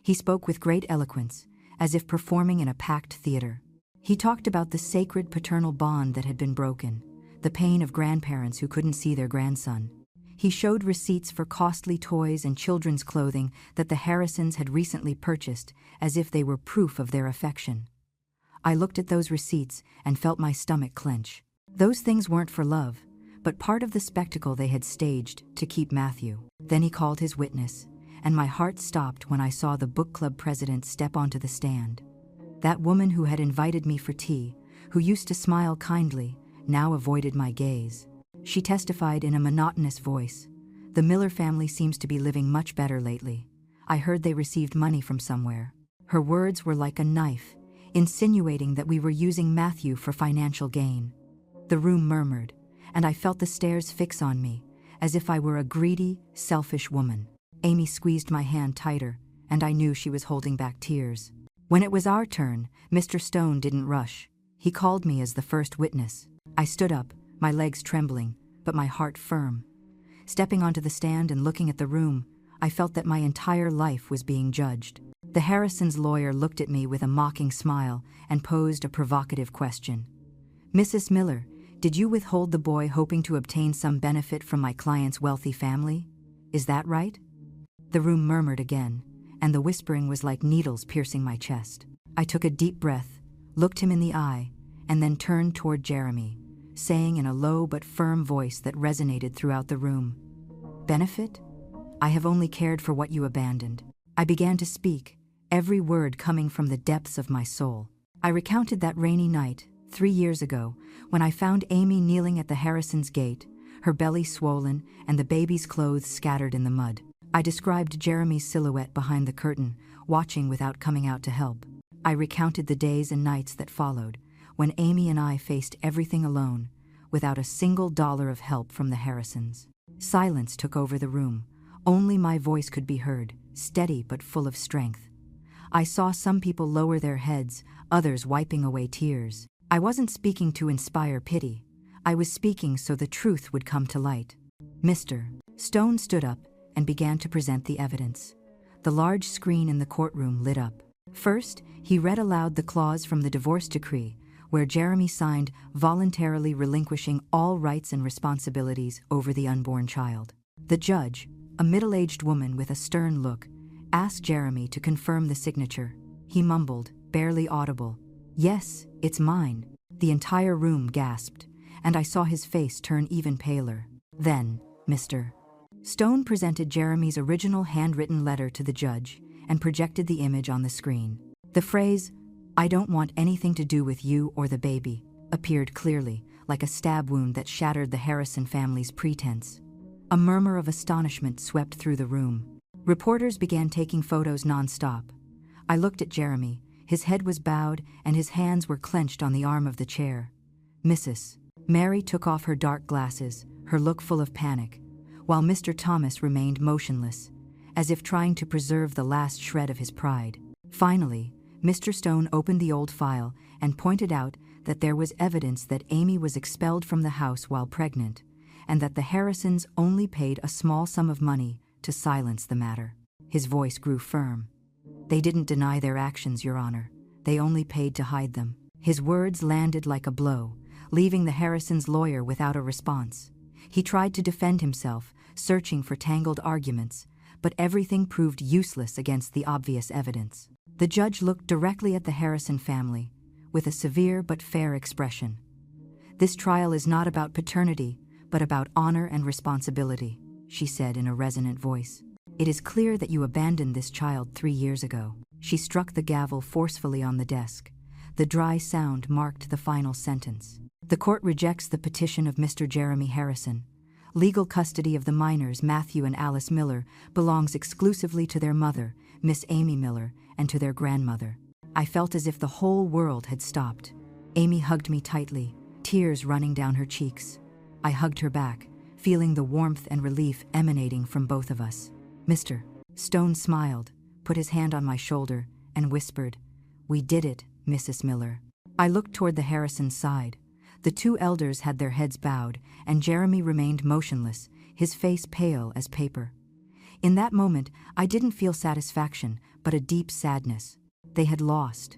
He spoke with great eloquence, as if performing in a packed theater. He talked about the sacred paternal bond that had been broken, the pain of grandparents who couldn't see their grandson. He showed receipts for costly toys and children's clothing that the Harrisons had recently purchased, as if they were proof of their affection. I looked at those receipts and felt my stomach clench. Those things weren't for love, but part of the spectacle they had staged to keep Matthew. Then he called his witness, and my heart stopped when I saw the book club president step onto the stand. That woman who had invited me for tea, who used to smile kindly, now avoided my gaze. She testified in a monotonous voice. The Miller family seems to be living much better lately. I heard they received money from somewhere. Her words were like a knife, insinuating that we were using Matthew for financial gain. The room murmured, and I felt the stares fix on me, as if I were a greedy, selfish woman. Amy squeezed my hand tighter, and I knew she was holding back tears. When it was our turn, Mr. Stone didn't rush. He called me as the first witness. I stood up, my legs trembling, but my heart firm. Stepping onto the stand and looking at the room, I felt that my entire life was being judged. The Harrisons' lawyer looked at me with a mocking smile and posed a provocative question. "Mrs. Miller, did you withhold the boy hoping to obtain some benefit from my client's wealthy family? Is that right?" The room murmured again, and the whispering was like needles piercing my chest. I took a deep breath, looked him in the eye, and then turned toward Jeremy, saying in a low but firm voice that resonated throughout the room, "Benefit? I have only cared for what you abandoned." I began to speak, every word coming from the depths of my soul. I recounted that rainy night, 3 years ago, when I found Amy kneeling at the Harrisons' gate, her belly swollen and the baby's clothes scattered in the mud. I described Jeremy's silhouette behind the curtain, watching without coming out to help. I recounted the days and nights that followed, when Amy and I faced everything alone, without a single dollar of help from the Harrisons. Silence took over the room. Only my voice could be heard, steady but full of strength. I saw some people lower their heads, others wiping away tears. I wasn't speaking to inspire pity. I was speaking so the truth would come to light. Mr. Stone stood up and began to present the evidence. The large screen in the courtroom lit up. First, he read aloud the clause from the divorce decree, where Jeremy signed, voluntarily relinquishing all rights and responsibilities over the unborn child. The judge, a middle-aged woman with a stern look, asked Jeremy to confirm the signature. He mumbled, barely audible, "Yes, it's mine." The entire room gasped, and I saw his face turn even paler. Then, Mr. Stone presented Jeremy's original handwritten letter to the judge and projected the image on the screen. The phrase, "I don't want anything to do with you or the baby," appeared clearly, like a stab wound that shattered the Harrison family's pretense. A murmur of astonishment swept through the room. Reporters began taking photos non-stop. I looked at Jeremy. His head was bowed and his hands were clenched on the arm of the chair. Mrs. Mary took off her dark glasses, her look full of panic. while Mr. Thomas remained motionless, as if trying to preserve the last shred of his pride. Finally, Mr. Stone opened the old file and pointed out that there was evidence that Amy was expelled from the house while pregnant, and that the Harrisons only paid a small sum of money to silence the matter. His voice grew firm. "They didn't deny their actions, Your Honor. They only paid to hide them." His words landed like a blow, leaving the Harrisons' lawyer without a response. He tried to defend himself, searching for tangled arguments, but everything proved useless against the obvious evidence. The judge looked directly at the Harrison family, with a severe but fair expression. "This trial is not about paternity, but about honor and responsibility," she said in a resonant voice. "It is clear that you abandoned this child 3 years ago." She struck the gavel forcefully on the desk. The dry sound marked the final sentence. "The court rejects the petition of Mr. Jeremy Harrison. Legal custody of the minors, Matthew and Alice Miller, belongs exclusively to their mother, Miss Amy Miller, and to their grandmother." I felt as if the whole world had stopped. Amy hugged me tightly, tears running down her cheeks. I hugged her back, feeling the warmth and relief emanating from both of us. Mr. Stone smiled, put his hand on my shoulder, and whispered, "We did it, Mrs. Miller." I looked toward the Harrisons' side. The 2 elders had their heads bowed, and Jeremy remained motionless, his face pale as paper. In that moment, I didn't feel satisfaction, but a deep sadness. They had lost,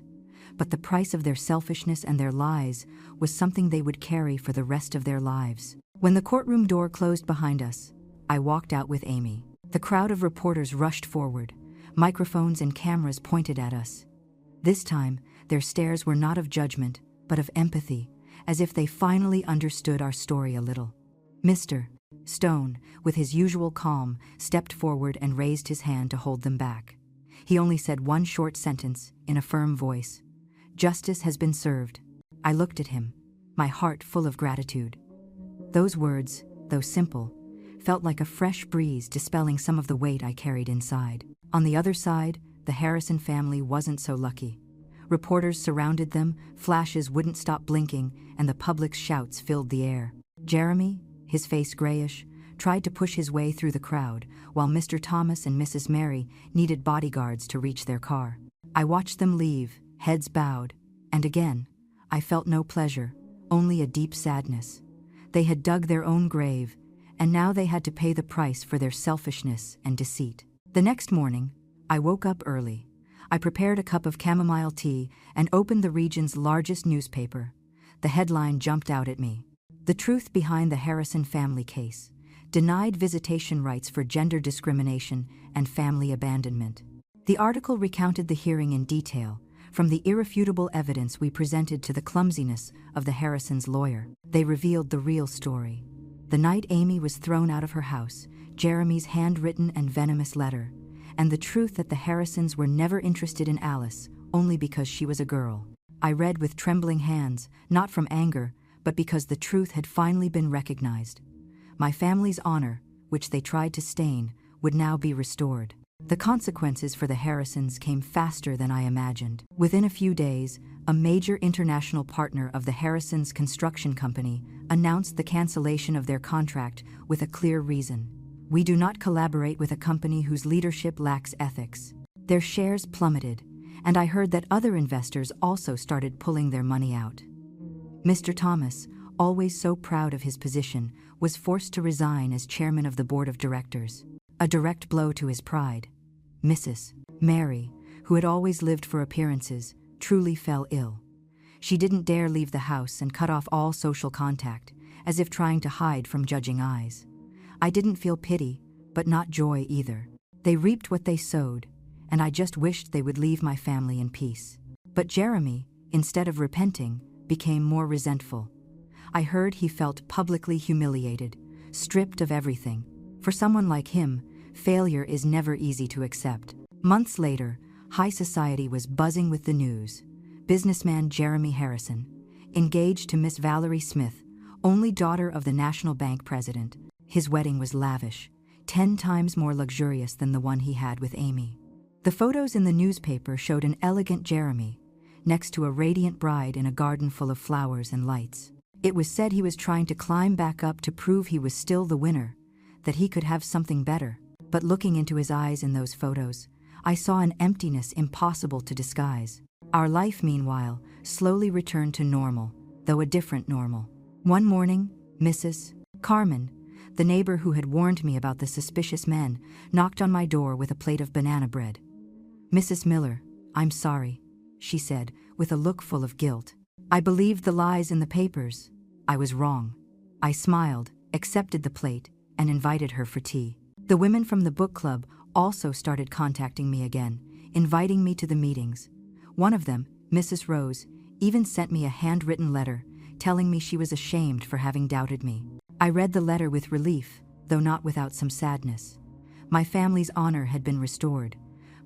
but the price of their selfishness and their lies was something they would carry for the rest of their lives. When the courtroom door closed behind us, I walked out with Amy. The crowd of reporters rushed forward, microphones and cameras pointed at us. This time, their stares were not of judgment, but of empathy, as if they finally understood our story a little. Mr. Stone, with his usual calm, stepped forward and raised his hand to hold them back. He only said one short sentence, in a firm voice. "Justice has been served." I looked at him, my heart full of gratitude. Those words, though simple, felt like a fresh breeze dispelling some of the weight I carried inside. On the other side, the Harrison family wasn't so lucky. Reporters surrounded them, flashes wouldn't stop blinking, and the public's shouts filled the air. Jeremy, his face grayish, tried to push his way through the crowd, while Mr. Thomas and Mrs. Mary needed bodyguards to reach their car. I watched them leave, heads bowed, and again, I felt no pleasure, only a deep sadness. They had dug their own grave, and now they had to pay the price for their selfishness and deceit. The next morning, I woke up early. I prepared a cup of chamomile tea and opened the region's largest newspaper. The headline jumped out at me. "The truth behind the Harrison family case. Denied visitation rights for gender discrimination and family abandonment." The article recounted the hearing in detail, from the irrefutable evidence we presented to the clumsiness of the Harrisons' lawyer. They revealed the real story. The night Amy was thrown out of her house, Jeremy's handwritten and venomous letter, and the truth that the Harrisons were never interested in Alice, only because she was a girl. I read with trembling hands, not from anger, but because the truth had finally been recognized. My family's honor, which they tried to stain, would now be restored. The consequences for the Harrisons came faster than I imagined. Within a few days, a major international partner of the Harrisons construction company announced the cancellation of their contract with a clear reason. "We do not collaborate with a company whose leadership lacks ethics." Their shares plummeted, and I heard that other investors also started pulling their money out. Mr. Thomas, always so proud of his position, was forced to resign as chairman of the board of directors. A direct blow to his pride. Mrs. Mary, who had always lived for appearances, truly fell ill. She didn't dare leave the house and cut off all social contact, as if trying to hide from judging eyes. I didn't feel pity, but not joy either. They reaped what they sowed, and I just wished they would leave my family in peace. But Jeremy, instead of repenting, became more resentful. I heard he felt publicly humiliated, stripped of everything. For someone like him, failure is never easy to accept. Months later, high society was buzzing with the news. Businessman Jeremy Harrison, engaged to Miss Valerie Smith, only daughter of the National Bank president. His wedding was lavish, 10 times more luxurious than the one he had with Amy. The photos in the newspaper showed an elegant Jeremy, next to a radiant bride in a garden full of flowers and lights. It was said he was trying to climb back up to prove he was still the winner, that he could have something better. But looking into his eyes in those photos, I saw an emptiness impossible to disguise. Our life, meanwhile, slowly returned to normal, though a different normal. One morning, Mrs. Carmen, the neighbor who had warned me about the suspicious men, knocked on my door with a plate of banana bread. "Mrs. Miller, I'm sorry," she said, with a look full of guilt. "I believed the lies in the papers. I was wrong." I smiled, accepted the plate, and invited her for tea. The women from the book club also started contacting me again, inviting me to the meetings. One of them, Mrs. Rose, even sent me a handwritten letter, telling me she was ashamed for having doubted me. I read the letter with relief, though not without some sadness. My family's honor had been restored,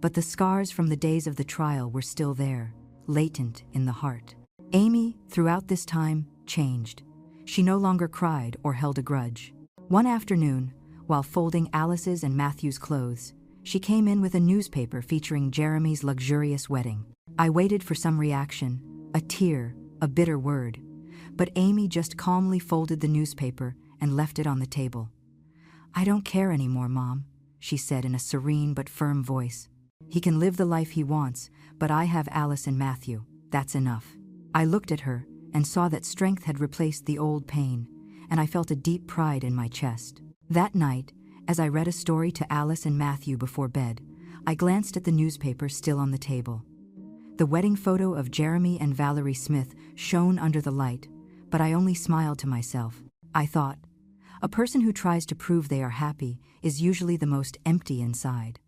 but the scars from the days of the trial were still there, latent in the heart. Amy, throughout this time, changed. She no longer cried or held a grudge. One afternoon, while folding Alice's and Matthew's clothes, she came in with a newspaper featuring Jeremy's luxurious wedding. I waited for some reaction, a tear, a bitter word, but Amy just calmly folded the newspaper and left it on the table. "I don't care anymore, Mom," she said in a serene but firm voice. "He can live the life he wants, but I have Alice and Matthew. That's enough." I looked at her and saw that strength had replaced the old pain, and I felt a deep pride in my chest. That night, as I read a story to Alice and Matthew before bed, I glanced at the newspaper still on the table. The wedding photo of Jeremy and Valerie Smith shone under the light, but I only smiled to myself. I thought, a person who tries to prove they are happy is usually the most empty inside.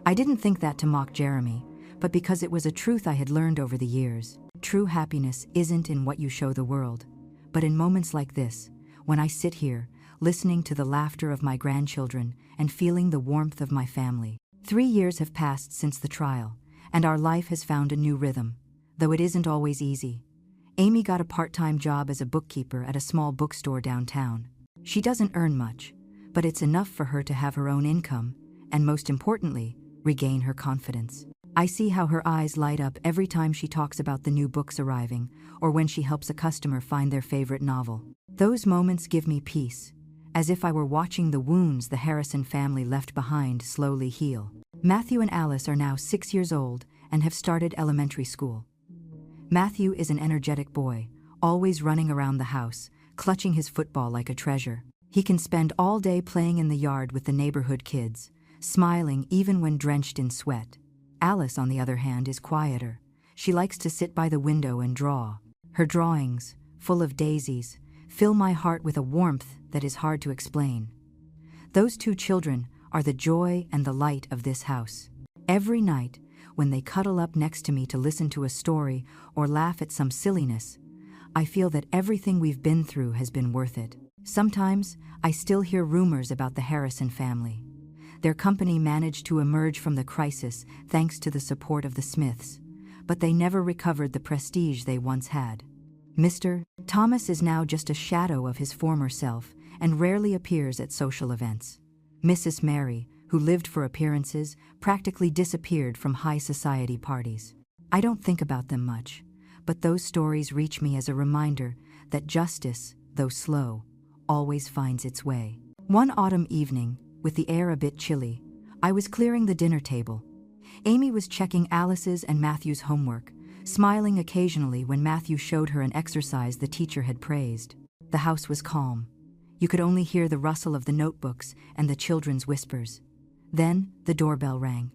I didn't think that to mock Jeremy, but because it was a truth I had learned over the years. True happiness isn't in what you show the world, but in moments like this, when I sit here, listening to the laughter of my grandchildren and feeling the warmth of my family. 3 years have passed since the trial, and our life has found a new rhythm, though it isn't always easy. Amy got a part-time job as a bookkeeper at a small bookstore downtown. She doesn't earn much, but it's enough for her to have her own income, and most importantly, regain her confidence. I see how her eyes light up every time she talks about the new books arriving, or when she helps a customer find their favorite novel. Those moments give me peace, as if I were watching the wounds the Harrison family left behind slowly heal. Matthew and Alice are now 6 years old and have started elementary school. Matthew is an energetic boy, always running around the house, clutching his football like a treasure. He can spend all day playing in the yard with the neighborhood kids, smiling even when drenched in sweat. Alice, on the other hand, is quieter. She likes to sit by the window and draw. Her drawings, full of daisies, fill my heart with a warmth that is hard to explain. Those two children are the joy and the light of this house. Every night, when they cuddle up next to me to listen to a story or laugh at some silliness, I feel that everything we've been through has been worth it. Sometimes, I still hear rumors about the Harrison family. Their company managed to emerge from the crisis thanks to the support of the Smiths, but they never recovered the prestige they once had. Mr. Thomas is now just a shadow of his former self and rarely appears at social events. Mrs. Mary, who lived for appearances, practically disappeared from high society parties. I don't think about them much, but those stories reach me as a reminder that justice, though slow, always finds its way. One autumn evening, with the air a bit chilly, I was clearing the dinner table. Amy was checking Alice's and Matthew's homework, smiling occasionally when Matthew showed her an exercise the teacher had praised. The house was calm. You could only hear the rustle of the notebooks and the children's whispers. Then the doorbell rang.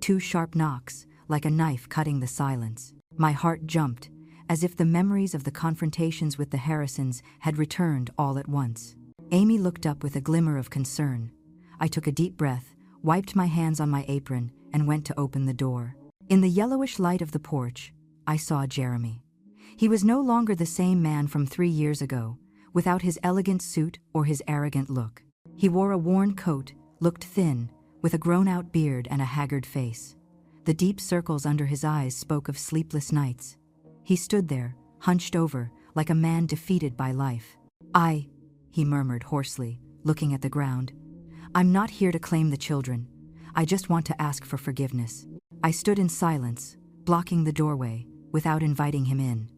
2 sharp knocks, like a knife cutting the silence. My heart jumped, as if the memories of the confrontations with the Harrisons had returned all at once. Amy looked up with a glimmer of concern. I took a deep breath, wiped my hands on my apron, and went to open the door. In the yellowish light of the porch, I saw Jeremy. He was no longer the same man from 3 years ago, without his elegant suit or his arrogant look. He wore a worn coat, looked thin, with a grown-out beard and a haggard face. The deep circles under his eyes spoke of sleepless nights. He stood there, hunched over, like a man defeated by life. He murmured hoarsely, looking at the ground. "I'm not here to claim the children. I just want to ask for forgiveness." I stood in silence, blocking the doorway, without inviting him in.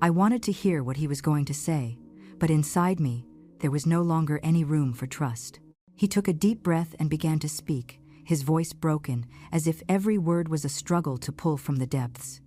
I wanted to hear what he was going to say, but inside me, there was no longer any room for trust. He took a deep breath and began to speak, his voice broken, as if every word was a struggle to pull from the depths.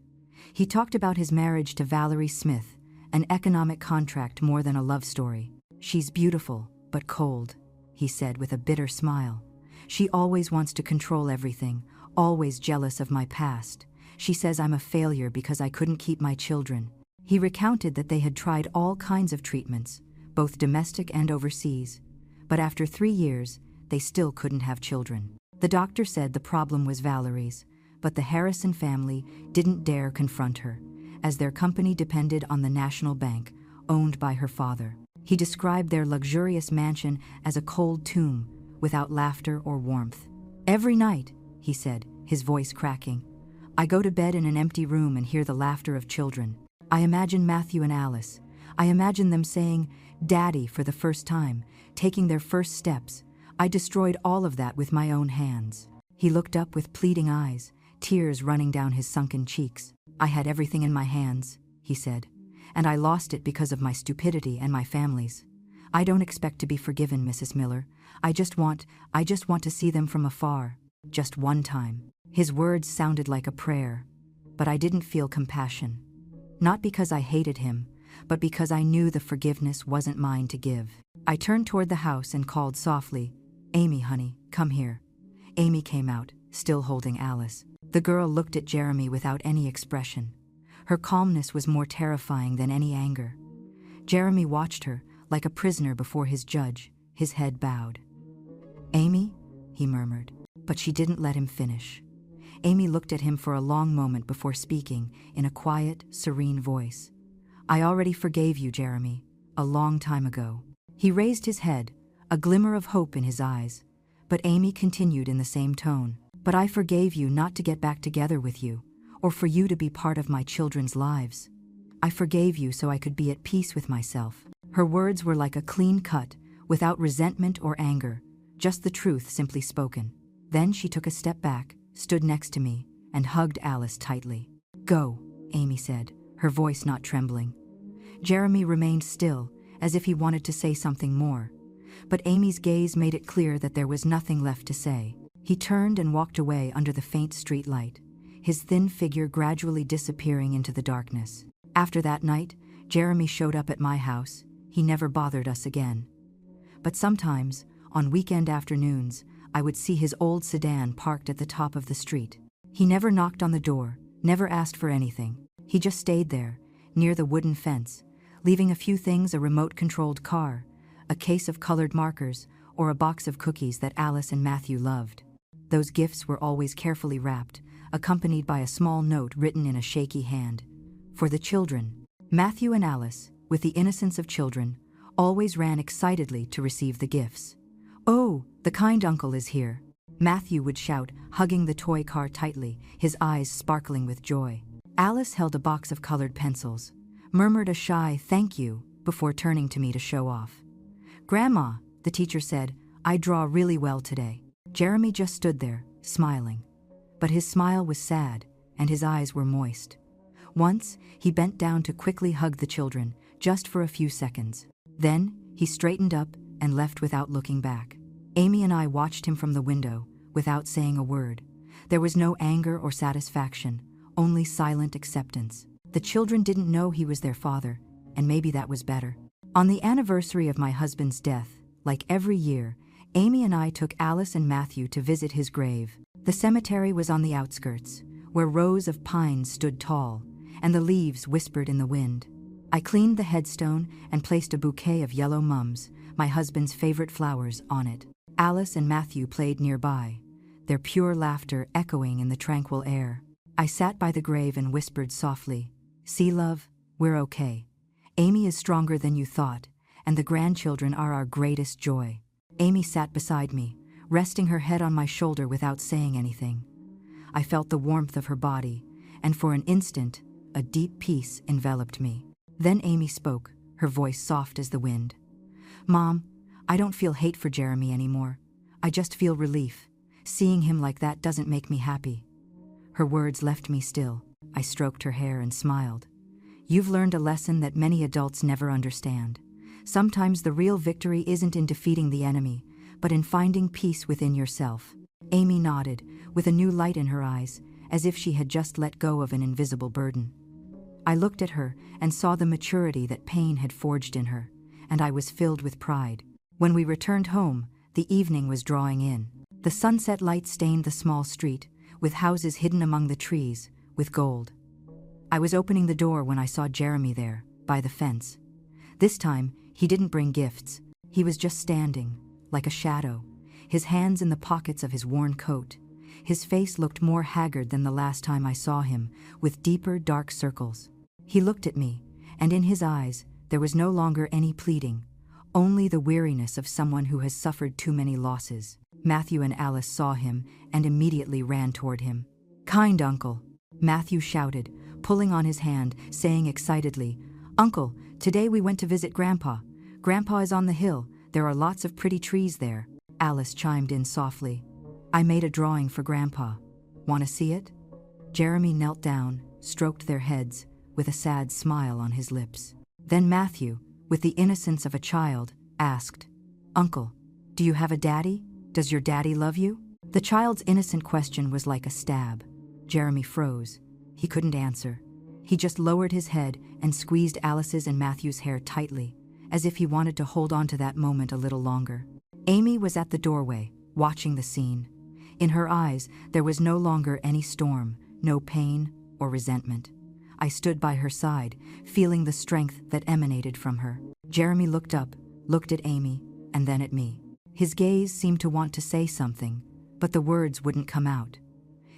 He talked about his marriage to Valerie Smith, an economic contract more than a love story. "She's beautiful, but cold," he said with a bitter smile. "She always wants to control everything, always jealous of my past. She says I'm a failure because I couldn't keep my children." He recounted that they had tried all kinds of treatments, both domestic and overseas, but after 3 years, they still couldn't have children. The doctor said the problem was Valerie's, but the Harrison family didn't dare confront her, as their company depended on the National Bank, owned by her father. He described their luxurious mansion as a cold tomb, without laughter or warmth. "Every night," he said, his voice cracking, "I go to bed in an empty room and hear the laughter of children. I imagine Matthew and Alice. I imagine them saying, 'Daddy,' for the first time, taking their first steps. I destroyed all of that with my own hands." He looked up with pleading eyes, tears running down his sunken cheeks. "I had everything in my hands," he said, "and I lost it because of my stupidity and my family's. I don't expect to be forgiven, Mrs. Miller. I just want to see them from afar, just one time." His words sounded like a prayer, but I didn't feel compassion. Not because I hated him, but because I knew the forgiveness wasn't mine to give. I turned toward the house and called softly, "Amy, honey, come here." Amy came out, still holding Alice. The girl looked at Jeremy without any expression. Her calmness was more terrifying than any anger. Jeremy watched her, like a prisoner before his judge, his head bowed. "Amy?" he murmured, but she didn't let him finish. Amy looked at him for a long moment before speaking, in a quiet, serene voice. "I already forgave you, Jeremy, a long time ago." He raised his head, a glimmer of hope in his eyes, but Amy continued in the same tone. "But I forgave you not to get back together with you, or for you to be part of my children's lives. I forgave you so I could be at peace with myself." Her words were like a clean cut, without resentment or anger, just the truth simply spoken. Then she took a step back, stood next to me, and hugged Alice tightly. "Go," Amy said, her voice not trembling. Jeremy remained still, as if he wanted to say something more, but Amy's gaze made it clear that there was nothing left to say. He turned and walked away under the faint street light, his thin figure gradually disappearing into the darkness. After that night, Jeremy showed up at my house. He never bothered us again. But sometimes, on weekend afternoons, I would see his old sedan parked at the top of the street. He never knocked on the door, never asked for anything. He just stayed there, near the wooden fence, leaving a few things: a remote-controlled car, a case of colored markers, or a box of cookies that Alice and Matthew loved. Those gifts were always carefully wrapped, accompanied by a small note written in a shaky hand. For the children. Matthew and Alice, with the innocence of children, always ran excitedly to receive the gifts. "Oh, the kind uncle is here," Matthew would shout, hugging the toy car tightly, his eyes sparkling with joy. Alice held a box of colored pencils, murmured a shy "thank you" before turning to me to show off. "Grandma," the teacher said, "I draw really well today." Jeremy just stood there, smiling. But his smile was sad, and his eyes were moist. Once, he bent down to quickly hug the children, just for a few seconds. Then, he straightened up and left without looking back. Amy and I watched him from the window, without saying a word. There was no anger or satisfaction, only silent acceptance. The children didn't know he was their father, and maybe that was better. On the anniversary of my husband's death, like every year, Amy and I took Alice and Matthew to visit his grave. The cemetery was on the outskirts, where rows of pines stood tall, and the leaves whispered in the wind. I cleaned the headstone and placed a bouquet of yellow mums, my husband's favorite flowers, on it. Alice and Matthew played nearby, their pure laughter echoing in the tranquil air. I sat by the grave and whispered softly, "See, love, we're okay. Amy is stronger than you thought, and the grandchildren are our greatest joy." Amy sat beside me, resting her head on my shoulder without saying anything. I felt the warmth of her body, and for an instant, a deep peace enveloped me. Then Amy spoke, her voice soft as the wind. "Mom, I don't feel hate for Jeremy anymore. I just feel relief. Seeing him like that doesn't make me happy." Her words left me still. I stroked her hair and smiled. "You've learned a lesson that many adults never understand. Sometimes the real victory isn't in defeating the enemy, but in finding peace within yourself. Amy nodded, with a new light in her eyes, as if she had just let go of an invisible burden. I looked at her and saw the maturity that pain had forged in her, and I was filled with pride. When we returned home, the evening was drawing in. The sunset light stained the small street, with houses hidden among the trees, with gold. I was opening the door when I saw Jeremy there, by the fence. This time, he didn't bring gifts. He was just standing, like a shadow, his hands in the pockets of his worn coat. His face looked more haggard than the last time I saw him, with deeper, dark circles. He looked at me, and in his eyes, there was no longer any pleading, only the weariness of someone who has suffered too many losses. Matthew and Alice saw him and immediately ran toward him. "Kind uncle," Matthew shouted, pulling on his hand, saying excitedly, "Uncle, today we went to visit Grandpa. Grandpa is on the hill. There are lots of pretty trees there." Alice chimed in softly. "I made a drawing for Grandpa. Want to see it?" Jeremy knelt down, stroked their heads, with a sad smile on his lips. Then Matthew, with the innocence of a child, asked, "Uncle, do you have a daddy? Does your daddy love you?" The child's innocent question was like a stab. Jeremy froze. He couldn't answer. He just lowered his head and squeezed Alice's and Matthew's hair tightly, as if he wanted to hold on to that moment a little longer. Amy was at the doorway, watching the scene. In her eyes, there was no longer any storm, no pain or resentment. I stood by her side, feeling the strength that emanated from her. Jeremy looked up, looked at Amy, and then at me. His gaze seemed to want to say something, but the words wouldn't come out.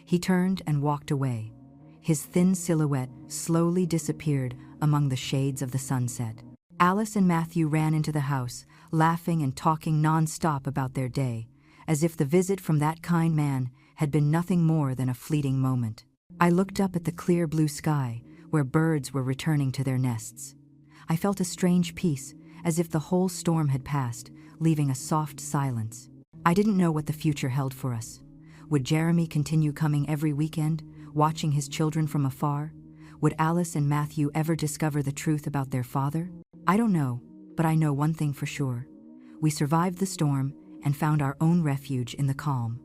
He turned and walked away. His thin silhouette slowly disappeared among the shades of the sunset. Alice and Matthew ran into the house, laughing and talking non-stop about their day, as if the visit from that kind man had been nothing more than a fleeting moment. I looked up at the clear blue sky, where birds were returning to their nests. I felt a strange peace, as if the whole storm had passed, leaving a soft silence. I didn't know what the future held for us. Would Jeremy continue coming every weekend, watching his children from afar? Would Alice and Matthew ever discover the truth about their father? I don't know, but I know one thing for sure. We survived the storm and found our own refuge in the calm.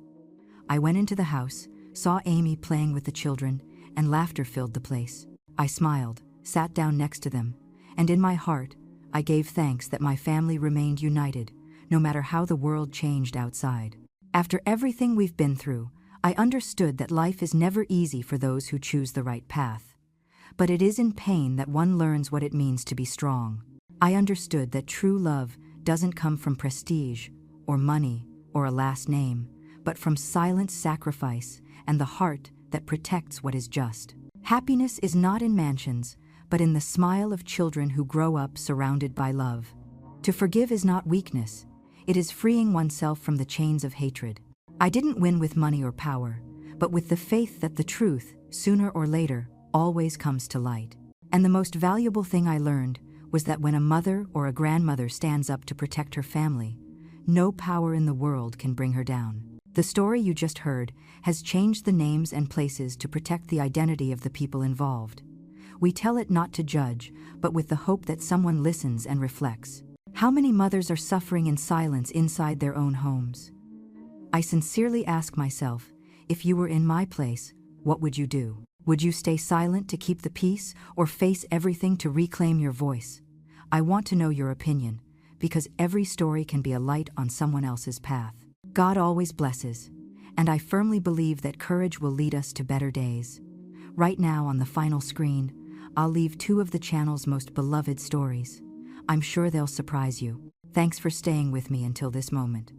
I went into the house, saw Amy playing with the children, and laughter filled the place. I smiled, sat down next to them, and in my heart, I gave thanks that my family remained united, no matter how the world changed outside. After everything we've been through, I understood that life is never easy for those who choose the right path. But it is in pain that one learns what it means to be strong. I understood that true love doesn't come from prestige, or money, or a last name, but from silent sacrifice and the heart that protects what is just. Happiness is not in mansions, but in the smile of children who grow up surrounded by love. To forgive is not weakness. It is freeing oneself from the chains of hatred. I didn't win with money or power, but with the faith that the truth, sooner or later, always comes to light. And the most valuable thing I learned was that when a mother or a grandmother stands up to protect her family, no power in the world can bring her down. The story you just heard has changed the names and places to protect the identity of the people involved. We tell it not to judge, but with the hope that someone listens and reflects. How many mothers are suffering in silence inside their own homes? I sincerely ask myself, if you were in my place, what would you do? Would you stay silent to keep the peace, or face everything to reclaim your voice? I want to know your opinion, because every story can be a light on someone else's path. God always blesses, and I firmly believe that courage will lead us to better days. Right now on the final screen, I'll leave 2 of the channel's most beloved stories. I'm sure they'll surprise you. Thanks for staying with me until this moment.